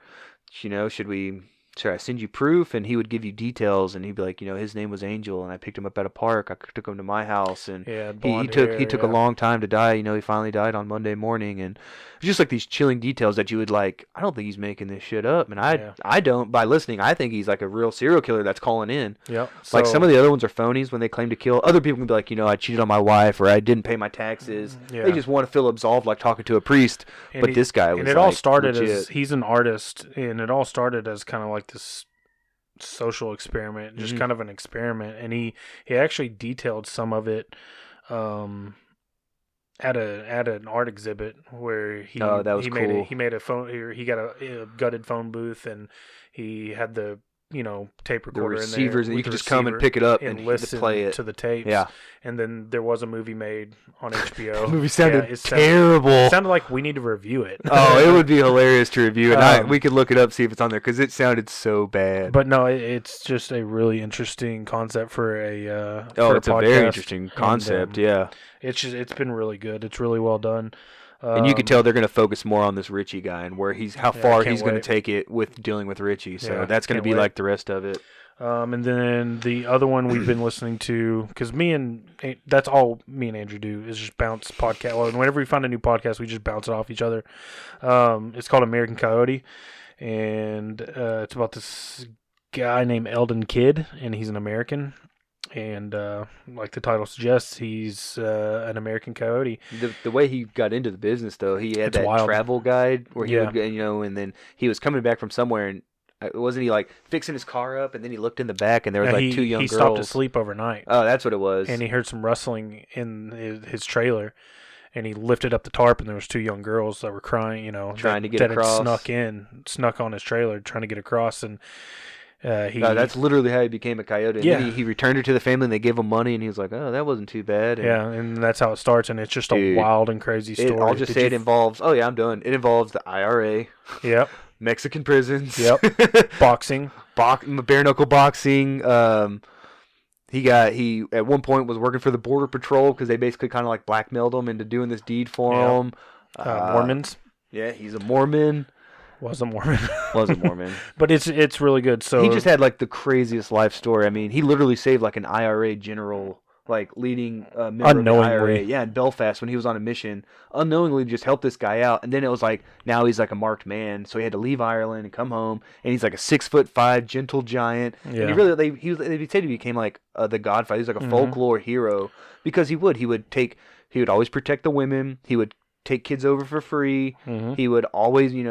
should I send you proof? And he would give you details, and he'd be like, his name was Angel, and I picked him up at a park. I took him to my house, and Yeah, he blonde took hair, he took yeah. a long time to die. He finally died on Monday morning, and it's just like these chilling details that you would like. I don't think he's making this shit up, and I don't. By listening, I think he's like a real serial killer that's calling in. Yep. Like some of the other ones are phonies when they claim to kill. Other people can be like, I cheated on my wife, or I didn't pay my taxes. Yeah. They just want to feel absolved, like talking to a priest. And But this guy was. and it all like, started legit. as he's an artist, and it all started as kind of like this social experiment, just Mhm. kind of an experiment, and he actually detailed some of it at an art exhibit where he Oh, that was he cool. made a phone, or he got a gutted phone booth, and he had the tape The recorder receivers, in there and you with can the just come and receiver pick it up and and listen play it. to the tapes. Yeah. And then there was a movie made on HBO. The movie sounded it terrible. It sounded like we need to review it. Oh, it would be hilarious to review it. Um, We could look it up, see if it's on there, because it sounded so bad. But no, it's just a really interesting concept for a It's a very podcast. interesting concept, And, yeah. It's been really good. It's really well done. And you can tell they're going to focus more on this Richie guy and how I far can't he's going to wait. take it with dealing with Richie. So Yeah, that's going to can't be wait. like the rest of it. And then the other one we've been listening to, because that's all me and Andrew do is just bounce podcast. Well, whenever we find a new podcast, we just bounce it off each other. It's called American Coyote, and it's about this guy named Eldon Kidd, and he's an American. And like the title suggests, he's an American coyote. The way he got into the business, though, he had It's that wild. travel guide where he Yeah. would go, and then he was coming back from somewhere, and wasn't he like fixing his car up, and then he looked in the back, and there was like two young he girls. stopped to sleep overnight, Oh, that's what it was. and he heard some rustling in his trailer, and he lifted up the tarp, and there was two young girls that were crying, Trying to get that across. had snuck on his trailer, trying to get across, and he No, that's literally how he became a coyote. And Yeah. then he returned her to the family, and they gave him money, and he was like, "Oh, that wasn't too bad." And yeah, and that's how it starts, and it's just a Dude, wild and crazy story. I'll just say it involves. Oh yeah, I'm done. It involves the IRA, Yep, Mexican prisons. Yep. boxing. Bare knuckle boxing. He at one point was working for the Border Patrol because they basically kind of like blackmailed him into doing this deed for Yeah. him. Mormons. Yeah, he's a Mormon. Was a Mormon. Was a Mormon. But it's really good. So He just had like the craziest life story. I mean, he literally saved like an IRA general, like leading member of the Unknowingly. IRA. Yeah, in Belfast when he was on a mission, unknowingly just helped this guy out. And then it was like now he's like a marked man, so he had to leave Ireland and come home. And he's like a 6'5" gentle giant. Yeah. And he really they said he became like the Godfather. He's like a folklore hero because he would always protect the women. He would take kids over for free. He would always, be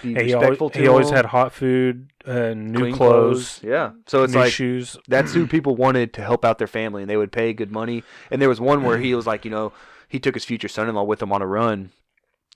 respectful to he always them. had hot food and new Clean clothes. Yeah. So it's new like shoes. that's who people wanted to help out their family, and they would pay good money. And there was one where he was like, he took his future son-in-law with him on a run,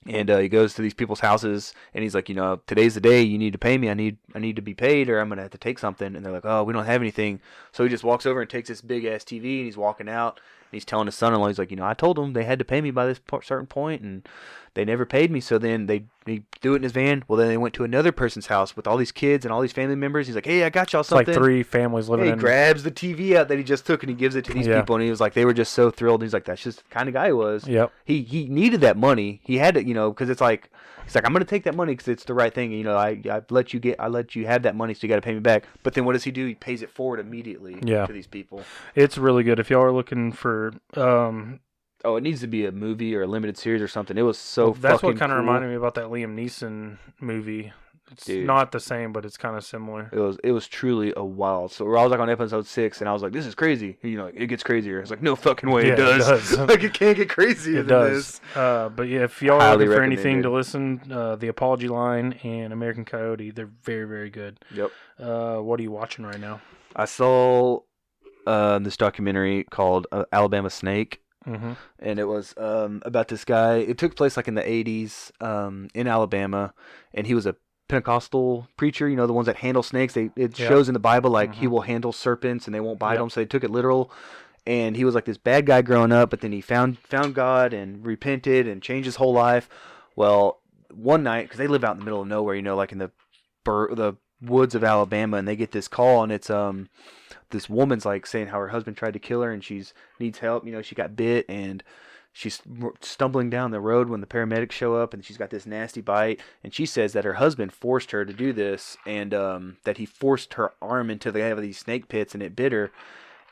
and he goes to these people's houses, and he's like, today's the day. You need to pay me. I need to be paid, or I'm gonna have to take something. And they're like, oh, we don't have anything. So he just walks over and takes this big ass TV, and he's walking out. And he's telling his son-in-law, he's like, I told them they had to pay me by this certain point, and they never paid me. So then he threw it in his van. Well, then they went to another person's house with all these kids and all these family members. He's like, hey, I got y'all It's like something. 3 families living He in. grabs the TV out that he just took and he gives it to these Yeah. people. And he was like, they were just so thrilled. He's like, that's just the kind of guy he was. Yep. He needed that money. He had to, because it's like, he's like, I'm going to take that money because it's the right thing. I let you have that money, so you got to pay me back. But then what does he do? He pays it forward immediately Yeah. to these people. It's really good. If y'all are looking for, Oh, it needs to be a movie or a limited series or something. It was so that's fucking what kind of cool. reminded me about that Liam Neeson movie. It's Dude. not the same, but it's kind of similar. It was truly a wild. So I was like on episode 6, and I was like, "This is crazy." It gets crazier. It's like, no fucking way, Yeah, it it does. does. Like it can't get crazier It than does. this. But yeah, if y'all are Highly looking for recommend anything it. to listen, The Apology Line and American Coyote, they're very, very good. Yep. What are you watching right now? I saw this documentary called Alabama Snake. Mm-hmm. And it was about this guy. It took place like in the 80s in Alabama, and he was a Pentecostal preacher, the ones that handle snakes. It shows in the Bible like he will handle serpents and they won't bite them, so they took it literal. And he was like this bad guy growing up, but then he found God and repented and changed his whole life. Well, one night, because they live out in the middle of nowhere, like in the woods of Alabama, and they get this call, and it's this woman's like saying how her husband tried to kill her and she's needs help. She got bit and she's stumbling down the road when the paramedics show up, and she's got this nasty bite. And she says that her husband forced her to do this, and that he forced her arm into these snake pits and it bit her.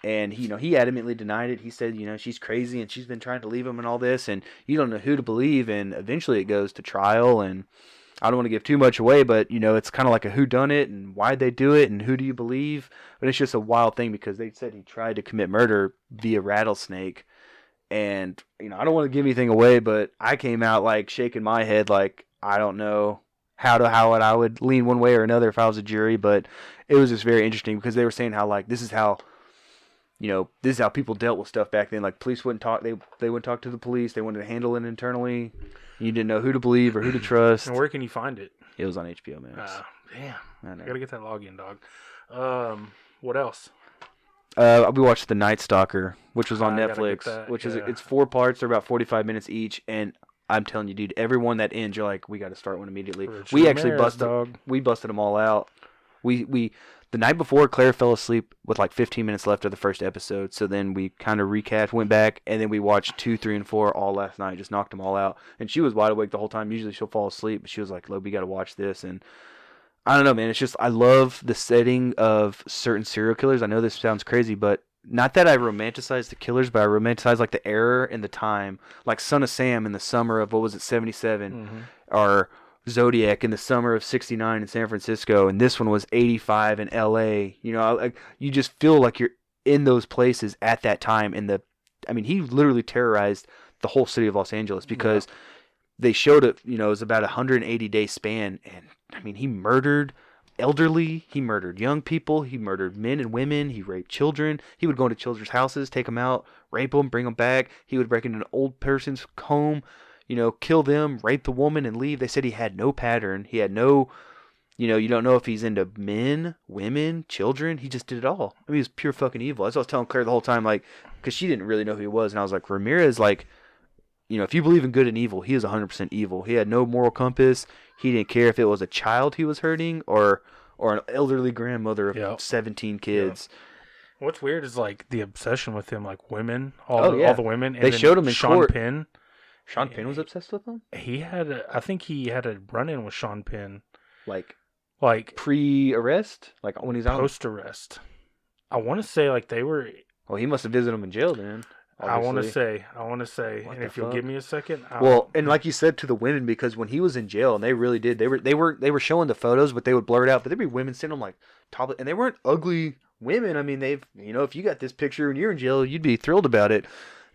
And he adamantly denied it. He said, she's crazy and she's been trying to leave him and all this, and you don't know who to believe. And eventually it goes to trial, and I don't want to give too much away, but it's kind of like a whodunit and why'd they do it and who do you believe? But it's just a wild thing because they said he tried to commit murder via rattlesnake. And I don't want to give anything away, but I came out like shaking my head like I don't know how I would lean one way or another if I was a jury. But it was just very interesting because they were saying how like this is how people dealt with stuff back then. Like police wouldn't talk. They wouldn't talk to the police. They wanted to handle it internally. You didn't know who to believe or who to trust. And where can you find it? It was on HBO Max. Damn. I know. I gotta get that login, dog. What else? We watched The Night Stalker, which was on I gotta get Netflix, that, which is yeah. it's 4 parts. They're about 45 minutes each, and I'm telling you, dude, every one that ends, you're like, we got to start one immediately. Richard We actually Ramirez, busted, dog. we busted them all out. We the night before, Claire fell asleep with like 15 minutes left of the first episode, so then we kind of recapped, went back, and then we watched 2, 3, and 4 all last night. Just knocked them all out, and she was wide awake the whole time. Usually she'll fall asleep, but she was like, "Look, we got to watch this." And I don't know, man. It's just I love the setting of certain serial killers. I know this sounds crazy, but not that I romanticize the killers, but I romanticize like the era and the time. Like Son of Sam in the summer of what was it, 77, Mm-hmm. or Zodiac in the summer of 69 in San Francisco, and this one was 85 in LA. You know, like you just feel like you're in those places at that time. And I mean, he literally terrorized the whole city of Los Angeles because they showed it. You know, it was about a 180-day span, and I mean, he murdered elderly, he murdered young people, he murdered men and women, he raped children. He would go into children's houses, take them out, rape them, bring them back. He would break into an old person's home, you know, kill them, rape the woman, and leave. They said he had no pattern. He had no, you know, you don't know if he's into men, women, children. He just did it all. I mean, he was pure fucking evil. That's what I was telling Claire the whole time, like, because she didn't really know who he was. And I was like, Ramirez, like, you know, if you believe in good and evil, he is 100% evil. He had no moral compass. He didn't care if it was a child he was hurting or an elderly grandmother of Yep. 17 kids. What's weird is like the obsession with him, like women, Oh, all yeah. the women. And They then showed him in Sean court. Penn. Sean Penn was obsessed with him? I think he had a run-in with Sean Penn, Like, like pre-arrest? Like, when he's out? post arrest. I want to say like they were. Well, he must have visited him in jail then. I want to obviously. say, What and the if you'll fuck? give me a second. Well, and like you said to the women, because when he was in jail, and they really did, they were showing the photos, but they would blur it out. But there'd be women sitting on like top, and they weren't ugly women. I mean, you know, if you got this picture and you're in jail, you'd be thrilled about it.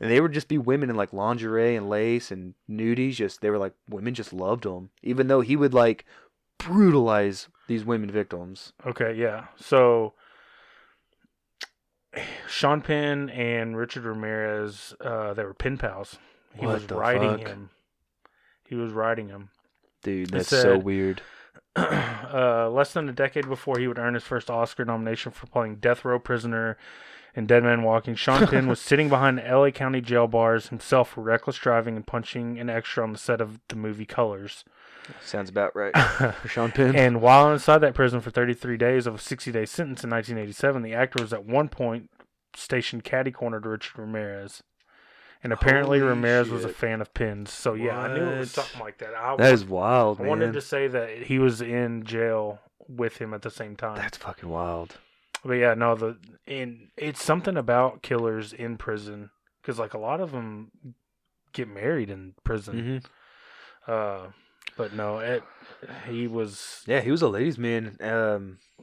And they would just be women in like lingerie and lace and nudies. Just they were like women just loved him, even though he would like brutalize these women victims. Okay, yeah. So Sean Penn and Richard Ramirez, they were pen pals. He What was the riding fuck? him. He was riding him. Dude, It that's so said- weird. Less than a decade before he would earn his first Oscar nomination for playing death row prisoner in Dead Man Walking, Sean Penn was sitting behind LA County jail bars himself for reckless driving and punching an extra on the set of the movie Colors. Sounds about right for Sean Penn. And while inside that prison for 33 days of a 60-day sentence in 1987, the actor was at one point stationed catty-corner to Richard Ramirez. And apparently Holy Ramirez was a shit. fan of Penn's. So yeah, I knew it was What? something like that. That is wild, I man. wanted to say that he was in jail with him at the same time. That's fucking wild. But yeah, no, it's something about killers in prison because like a lot of them get married in prison. Mm-hmm. But no, he was. Yeah, he was a ladies' man.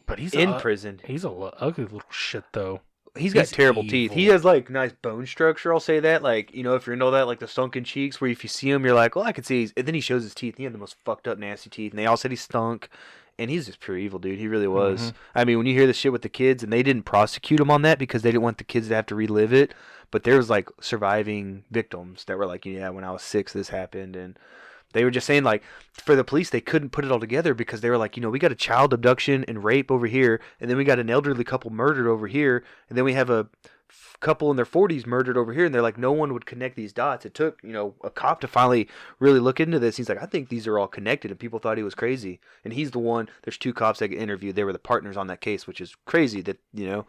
But he's in prison. He's a ugly little shit though. He's got He's terrible teeth. He evil. has like nice bone structure. I'll say that. Like, you know, if you're into all that, like the sunken cheeks, where if you see him, you're like, well, I can see. And then he shows his teeth. He had the most fucked up, nasty teeth. And they all said he stunk. And he's just pure evil, dude. He really was. Mhm. I mean, when you hear the shit with the kids, and they didn't prosecute him on that because they didn't want the kids to have to relive it. But there was like surviving victims that were like, yeah, when I was 6, this happened, and they were just saying like, for the police, they couldn't put it all together because they were like, you know, we got a child abduction and rape over here, and then we got an elderly couple murdered over here, and then we have a couple in their 40s murdered over here, and they're like, no one would connect these dots. It took, you know, a cop to finally really look into this. He's like, I think these are all connected, and people thought he was crazy. And he's the one. There's 2 cops that get interviewed. They were the partners on that case, which is crazy that, you know.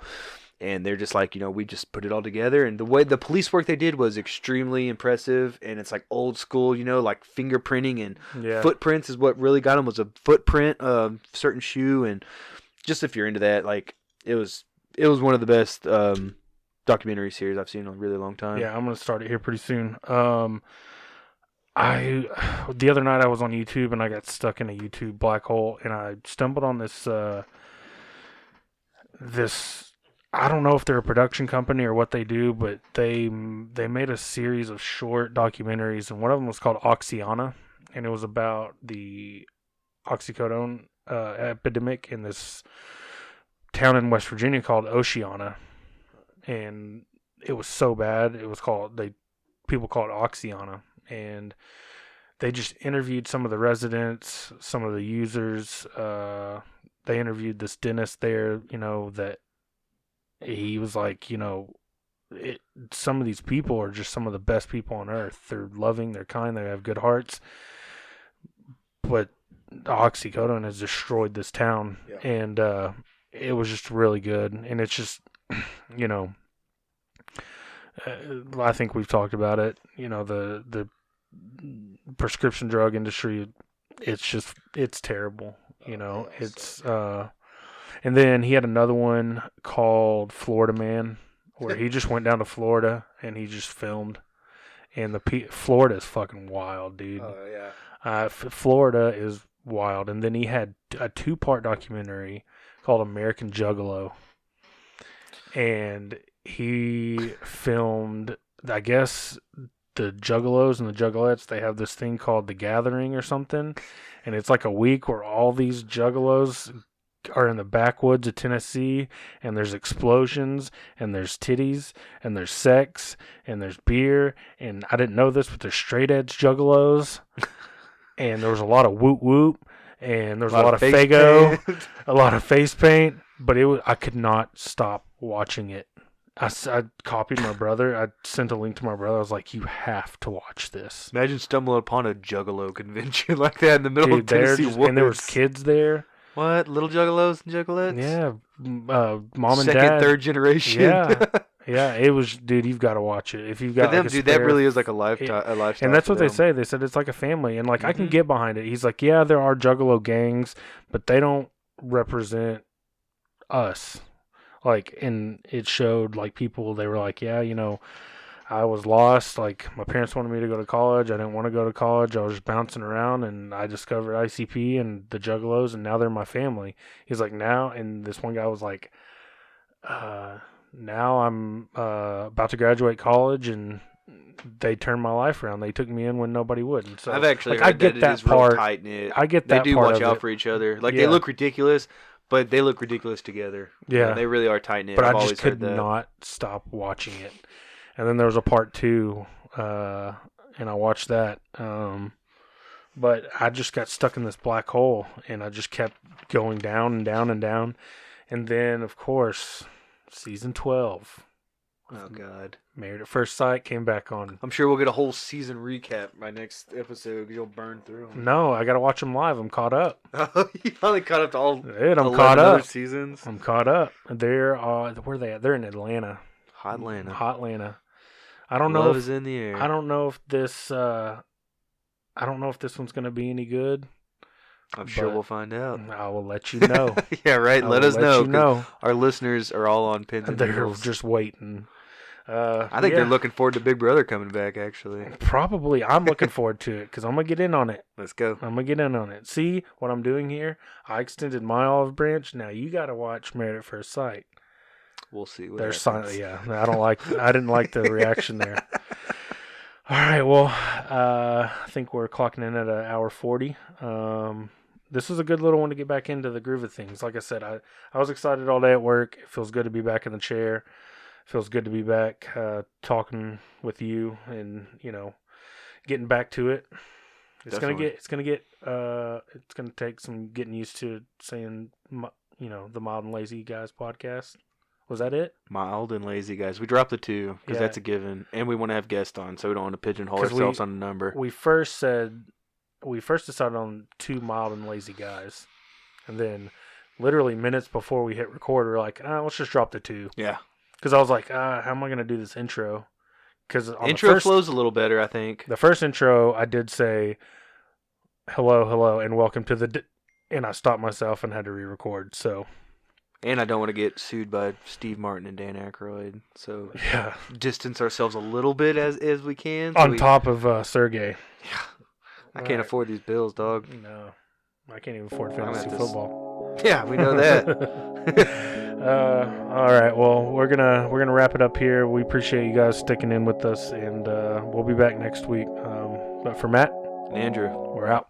And they're just like, you know, we just put it all together. And the way the police work they did was extremely impressive. And it's like old school, you know, like fingerprinting and Yeah. footprints is what really got him, was a footprint of certain shoe. And just if you're into that, like it was one of the best documentary series I've seen in a really long time. Yeah, I'm gonna start it here pretty soon. The other night I was on YouTube and I got stuck in a YouTube black hole and I stumbled on this I don't know if they're a production company or what they do, but they made a series of short documentaries and one of them was called Oxyana and it was about the oxycodone epidemic in this town in West Virginia called Oceana. And it was so bad. It was people call it Oxyana, and they just interviewed some of the residents, some of the users, they interviewed this dentist there, that he was like, some of these people are just some of the best people on earth. They're loving, they're kind, they have good hearts. But oxycodone has destroyed this town, and it was just really good. And it's just, I think we've talked about it. The prescription drug industry, it's terrible. And then he had another one called Florida Man, where he just went down to Florida and he just filmed. And Florida is fucking wild, dude. Oh yeah. Florida is wild. And then he had a 2-part documentary called American Juggalo. And he filmed, I guess, the Juggalos and the Juggalettes, they have this thing called The Gathering or something. And it's like a week where all these Juggalos are in the backwoods of Tennessee, and there's explosions, and there's titties, and there's sex, and there's beer. And I didn't know this, but there's straight edge Juggalos. And there was a lot of whoop whoop, and there was a lot of Faygo, a lot of face paint. But I could not stop watching it. I copied my brother. I sent a link to my brother. I was like, "You have to watch this." Imagine stumbling upon a Juggalo convention like that in the middle of Tennessee woods. And there was kids there. What? Little Juggalos and Juggalettes? Yeah, mom and dad. Second, third generation. Yeah, yeah. It was, dude. You've got to watch it if you've got. For them, like dude, that really is like a lifestyle. And that's what they say. They said it's like a family, and like I can get behind it. He's like, yeah, there are Juggalo gangs, but they don't represent us. Like, and it showed like people. They were like, yeah, I was lost. Like, my parents wanted me to go to college. I didn't want to go to college. I was just bouncing around, and I discovered ICP and the Juggalos, and now they're my family. He's like, now, and this one guy was like, now I'm about to graduate college, and they turned my life around. They took me in when nobody would. And so I've actually like, heard I get that it is part. real tight knit. I get that. They do part watch of out it. for each other. Like Yeah. they look ridiculous, but they look ridiculous together. Yeah, they really are tight knit. But I've I always just could heard that. not stop watching it. And then there was a part 2, and I watched that. But I just got stuck in this black hole, and I just kept going down and down and down. And then, of course, season 12. Oh God! Married at First Sight came back on. I'm sure we'll get a whole season recap by next episode. You'll burn through them. No, I got to watch them live. I'm caught up. You finally caught up to all. Dude, I'm 11 caught other up. seasons. I'm caught up. They're where are they at? They're in Atlanta. Hotlanta. I don't know. Love if, is in the air. I don't know if this. I don't know if this one's gonna be any good. I'm sure we'll find out. I will let you know. Yeah, right. Let us know. You know. Our listeners are all on pins and They're needles. just waiting. I think they're looking forward to Big Brother coming back, actually. Probably. I'm looking forward to it because I'm going to get in on it. Let's go. I'm going to get in on it. See what I'm doing here? I extended my olive branch. Now you got to watch Married at First Sight. We'll see what There's happens. yeah. I didn't like the reaction there. All right. Well, I think we're clocking in at an hour 40. This was a good little one to get back into the groove of things. Like I said, I was excited all day at work. It feels good to be back in the chair. Feels good to be back talking with you and, getting back to it. It's going to take some getting used to saying, the Mild and Lazy Guys podcast. Was that it? Mild and Lazy Guys. We dropped the 2 because that's a given. And we want to have guests on, so we don't want to pigeonhole ourselves on a number. We first decided on 2 Mild and Lazy Guys. And then literally minutes before we hit record, we were like, let's just drop the 2. Yeah. Because I was like, how am I going to do this intro? Because intro flows a little better, I think. The first intro, I did say, hello, and welcome to and I stopped myself and had to re-record, so. And I don't want to get sued by Steve Martin and Dan Aykroyd, so yeah, distance ourselves a little bit as we can. On top of Sergey. Yeah. I can't afford these bills, dog. No. I can't even afford fantasy football. Yeah, we know that. All right, well, we're gonna wrap it up here. We appreciate you guys sticking in with us, and we'll be back next week. But for Matt and Andrew, we're out.